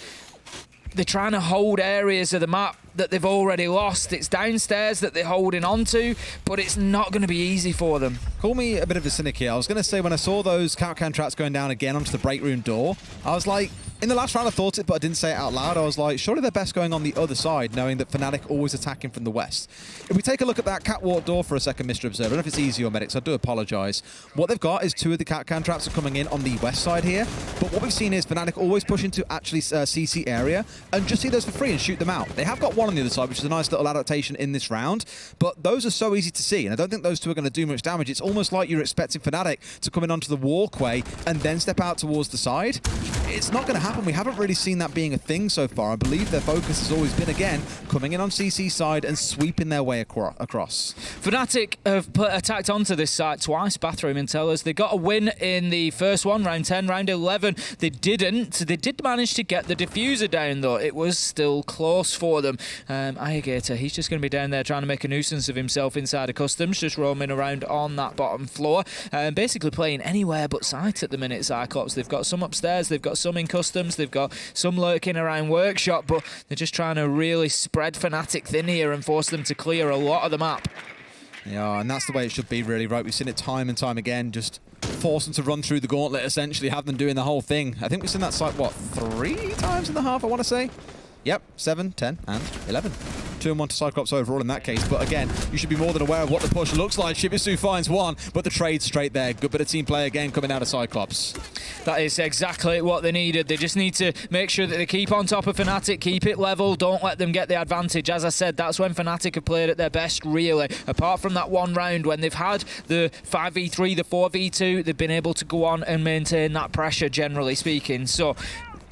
They're trying to hold areas of the map that they've already lost. It's downstairs that they're holding on to, but it's not going to be easy for them. Call me a bit of a cynic here. I was going to say, when I saw those countdown traps going down again onto the break room door, I was like, in the last round I thought it, but I didn't say it out loud. I was like, surely they're best going on the other side, knowing that Fnatic always attacking from the west. If we take a look at that catwalk door for a second, Mr. Observer, I don't know if it's easy or medics, I do apologise. What they've got is 2 of the countdown traps are coming in on the west side here, but what we've seen is Fnatic always push into actually CC area and just see those for free and shoot them out. They have got one on the other side, which is a nice little adaptation in this round, but those are so easy to see, and I don't think those 2 are going to do much damage. It's almost like you're expecting Fnatic to come in onto the walkway and then step out towards the side. It's not going to happen. We haven't really seen that being a thing so far. I believe their focus has always been, again, coming in on CC side and sweeping their way across. Fnatic have attacked onto this site twice, Bathroom and Tellers. They got a win in the first one, round 10, round 11. They didn't. They did manage to get the diffuser down, though. It was still close for them. Irrigator, he's just going to be down there trying to make a nuisance of himself inside of Customs, just roaming around on that bottom floor. Basically playing anywhere but site at the minute, CYCLOPS. They've got some upstairs, they've got some in Customs, they've got some lurking around Workshop, but they're just trying to really spread Fnatic thin here and force them to clear a lot of the map. Yeah, and that's the way it should be, really, right? We've seen it time and time again, just force them to run through the gauntlet, essentially, have them doing the whole thing. I think we've seen that site, what, 3 times in the half, I want to say? Yep, 7, 10, and 11. 2-1 to CYCLOPS overall in that case. But again, you should be more than aware of what the push looks like. Shibisu finds one, but the trade straight there. Good bit of team play again coming out of CYCLOPS. That is exactly what they needed. They just need to make sure that they keep on top of Fnatic, keep it level, don't let them get the advantage. As I said, that's when Fnatic have played at their best, really. Apart from that one round when they've had the 5v3, the 4v2, they've been able to go on and maintain that pressure, generally speaking. So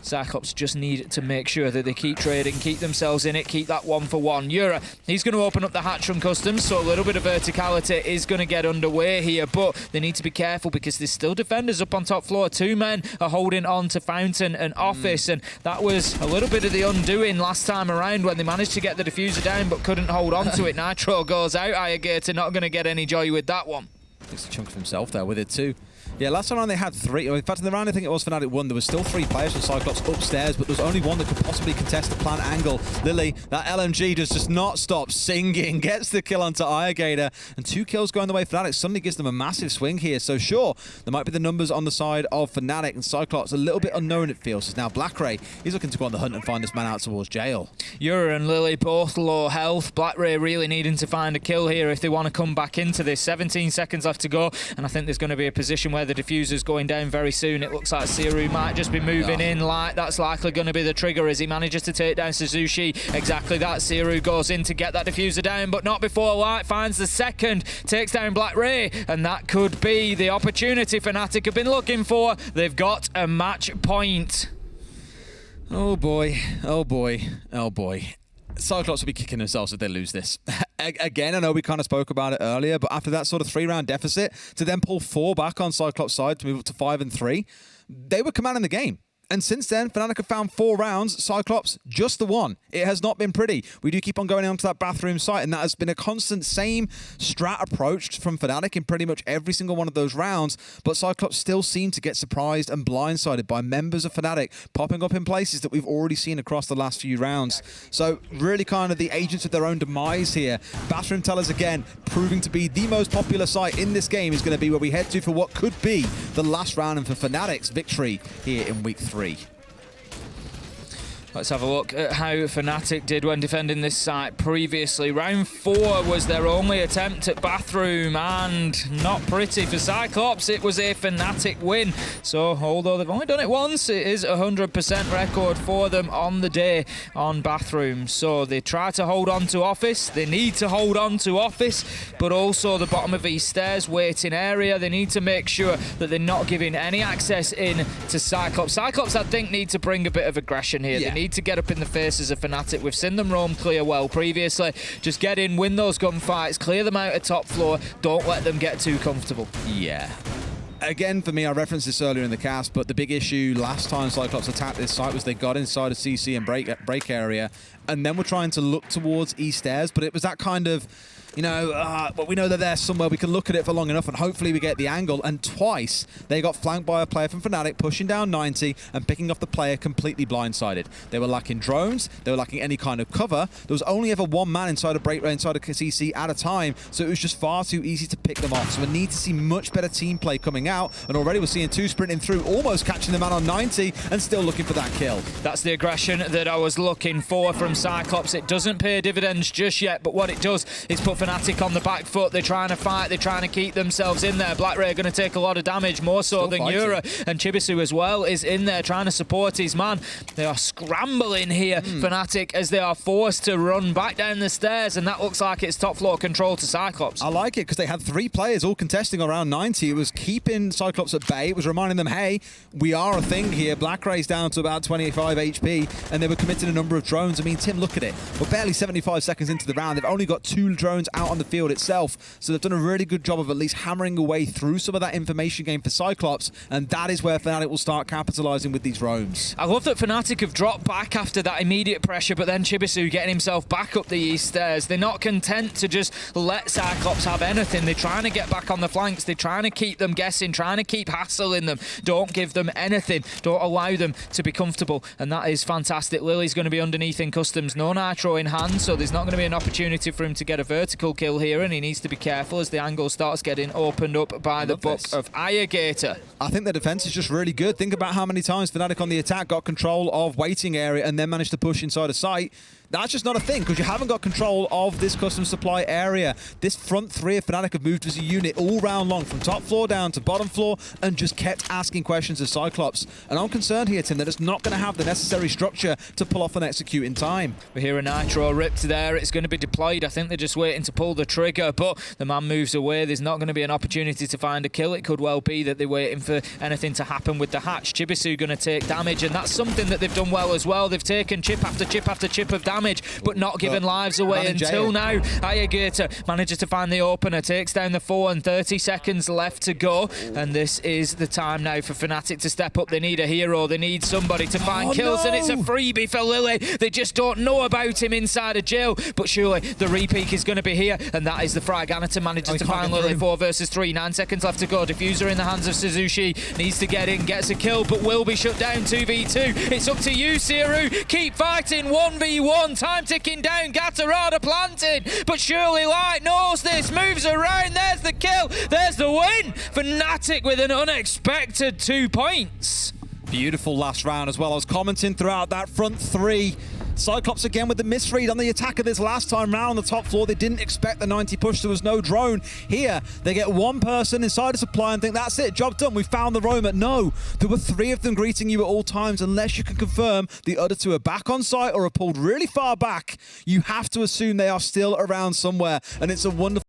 CYCLOPS just need to make sure that they keep trading, keep themselves in it, keep that 1-for-1. Yura, he's going to open up the hatch from Customs, so a little bit of verticality is going to get underway here, but they need to be careful because there's still defenders up on top floor. 2 men are holding on to Fountain and Office, and that was a little bit of the undoing last time around when they managed to get the diffuser down but couldn't hold on to it. Nitro goes out. Irrigator not going to get any joy with that one. Takes a chunk of himself there with it too. Yeah, last time around they had 3. In fact, in the round I think it was Fnatic 1, there was still 3 players from CYCLOPS upstairs, but there was only one that could possibly contest the plant angle. Lily, that LMG does just not stop singing, gets the kill onto Irrigator, and 2 kills going the way of Fnatic suddenly gives them a massive swing here. So sure, there might be the numbers on the side of Fnatic, and CYCLOPS a little bit unknown it feels. As now BlackRay, he's looking to go on the hunt and find this man out towards jail. Yura and Lily both low health. BlackRay really needing to find a kill here if they want to come back into this. 17 seconds left to go, and I think there's going to be a position where the diffuser's going down very soon. It looks like Siru might just be moving in. Like that's likely going to be the trigger as he manages to take down Suzuki. Exactly that. Siru goes in to get that diffuser down, but not before Light finds the second, takes down BlackRay, and that could be the opportunity Fnatic have been looking for. They've got a match point. Oh boy, oh boy, oh boy. CYCLOPS will be kicking themselves if they lose this. Again, I know we kind of spoke about it earlier, but after that sort of 3-round deficit, to then pull 4 back on CYCLOPS' side to move up to 5 and 3, they were commanding the game. And since then, Fnatic have found 4 rounds, CYCLOPS just the 1. It has not been pretty. We do keep on going onto that bathroom site, and that has been a constant same strat approach from Fnatic in pretty much every single one of those rounds, but CYCLOPS still seem to get surprised and blindsided by members of Fnatic popping up in places that we've already seen across the last few rounds. So really kind of the agents of their own demise here. Bathroom Tellers again, proving to be the most popular site in this game, is going to be where we head to for what could be the last round and for Fnatic's victory here in week 3. Let's have a look at how Fnatic did when defending this site previously. Round 4 was their only attempt at Bathroom, and not pretty for CYCLOPS. It was a Fnatic win. So, although they've only done it once, it is a 100% record for them on the day on Bathroom. So, they try to hold on to Office. They need to hold on to Office, but also the bottom of these stairs waiting area. They need to make sure that they're not giving any access in to CYCLOPS. CYCLOPS, I think, need to bring a bit of aggression here. Yeah. They need to get up in the faces of Fnatic. We've seen them roam clear well previously. Just get in, win those gunfights, clear them out at top floor. Don't let them get too comfortable. Yeah. Again, for me, I referenced this earlier in the cast, but the big issue last time CYCLOPS attacked this site was they got inside a CC and break area, and then we're trying to look towards East Stairs, but it was that kind of, you know, well, we know they're there somewhere. We can look at it for long enough, and hopefully we get the angle. And twice, they got flanked by a player from Fnatic, pushing down 90 and picking off the player completely blindsided. They were lacking drones. They were lacking any kind of cover. There was only ever one man inside a inside a CC at a time, so it was just far too easy to pick them off. So we need to see much better team play coming out, and already we're seeing 2 sprinting through, almost catching the man on 90 and still looking for that kill. That's the aggression that I was looking for from CYCLOPS. It doesn't pay dividends just yet, but what it does is put Fnatic on the back foot. They're trying to fight. They're trying to keep themselves in there. BlackRay are going to take a lot of damage, more so than Yura, and Chibisu as well is in there trying to support his man. They are scrambling here, Fnatic, as they are forced to run back down the stairs, and that looks like it's top floor control to CYCLOPS. I like it because they had 3 players all contesting around 90. It was keeping CYCLOPS at bay. It was reminding them, hey, we are a thing here. BlackRay's down to about 25 HP, and they were committing a number of drones. I mean, Tim, look at it. We're barely 75 seconds into the round. They've only got 2 drones out on the field itself, so they've done a really good job of at least hammering away through some of that information game for CYCLOPS, and that is where Fnatic will start capitalizing with these roams. I love that Fnatic have dropped back after that immediate pressure, but then Chibisu getting himself back up the east stairs. They're not content to just let CYCLOPS have anything. They're trying to get back on the flanks. They're trying to keep them guessing, trying to keep hassling them. Don't give them anything. Don't allow them to be comfortable, and that is fantastic. Lily's going to be underneath in custody. customs, no nitro in hand, so there's not going to be an opportunity for him to get a vertical kill here, and he needs to be careful as the angle starts getting opened up by the book of Alligator. I think the defense is just really good. Think about how many times Fnatic on the attack got control of waiting area and then managed to push inside a site. That's just not a thing because you haven't got control of this custom supply area. This front three of Fnatic have moved as a unit all round long from top floor down to bottom floor and just kept asking questions of CYCLOPS. And I'm concerned here, Tim, that it's not going to have the necessary structure to pull off and execute in time. We hear a nitro ripped there. It's going to be deployed. I think they're just waiting to pull the trigger, but the man moves away. There's not going to be an opportunity to find a kill. It could well be that they're waiting for anything to happen with the hatch. Chibisu going to take damage, and that's something that they've done well as well. They've taken chip after chip after chip of damage, but not given lives away until now. Alligator manages to find the opener, takes down the 4 and 30 seconds left to go, and this is the time now for Fnatic to step up. They need a hero, they need somebody to find kills, and it's a freebie for Lily. They just don't know about him inside of jail, but surely the repeak is going to be here, and that is the frag. Anaton manages to find Lily. 4 versus 3, 9 seconds left to go. Diffuser in the hands of Suzuki, needs to get in, gets a kill, but will be shut down. 2v2. It's up to you, Siru. Keep fighting. 1v1. Time ticking down. Gatarada planted, but surely Light knows this. Moves around. There's the kill. There's the win. Fnatic with an unexpected 2 points. Beautiful last round as well. I was commenting throughout that front three. CYCLOPS again with the misread on the attack of this last time round on the top floor. They didn't expect the 90 push. There was no drone. Here, they get one person inside a supply and think, that's it, job done. We found the roamer. No, there were 3 of them greeting you at all times. Unless you can confirm the other 2 are back on site or are pulled really far back, you have to assume they are still around somewhere. And it's a wonderful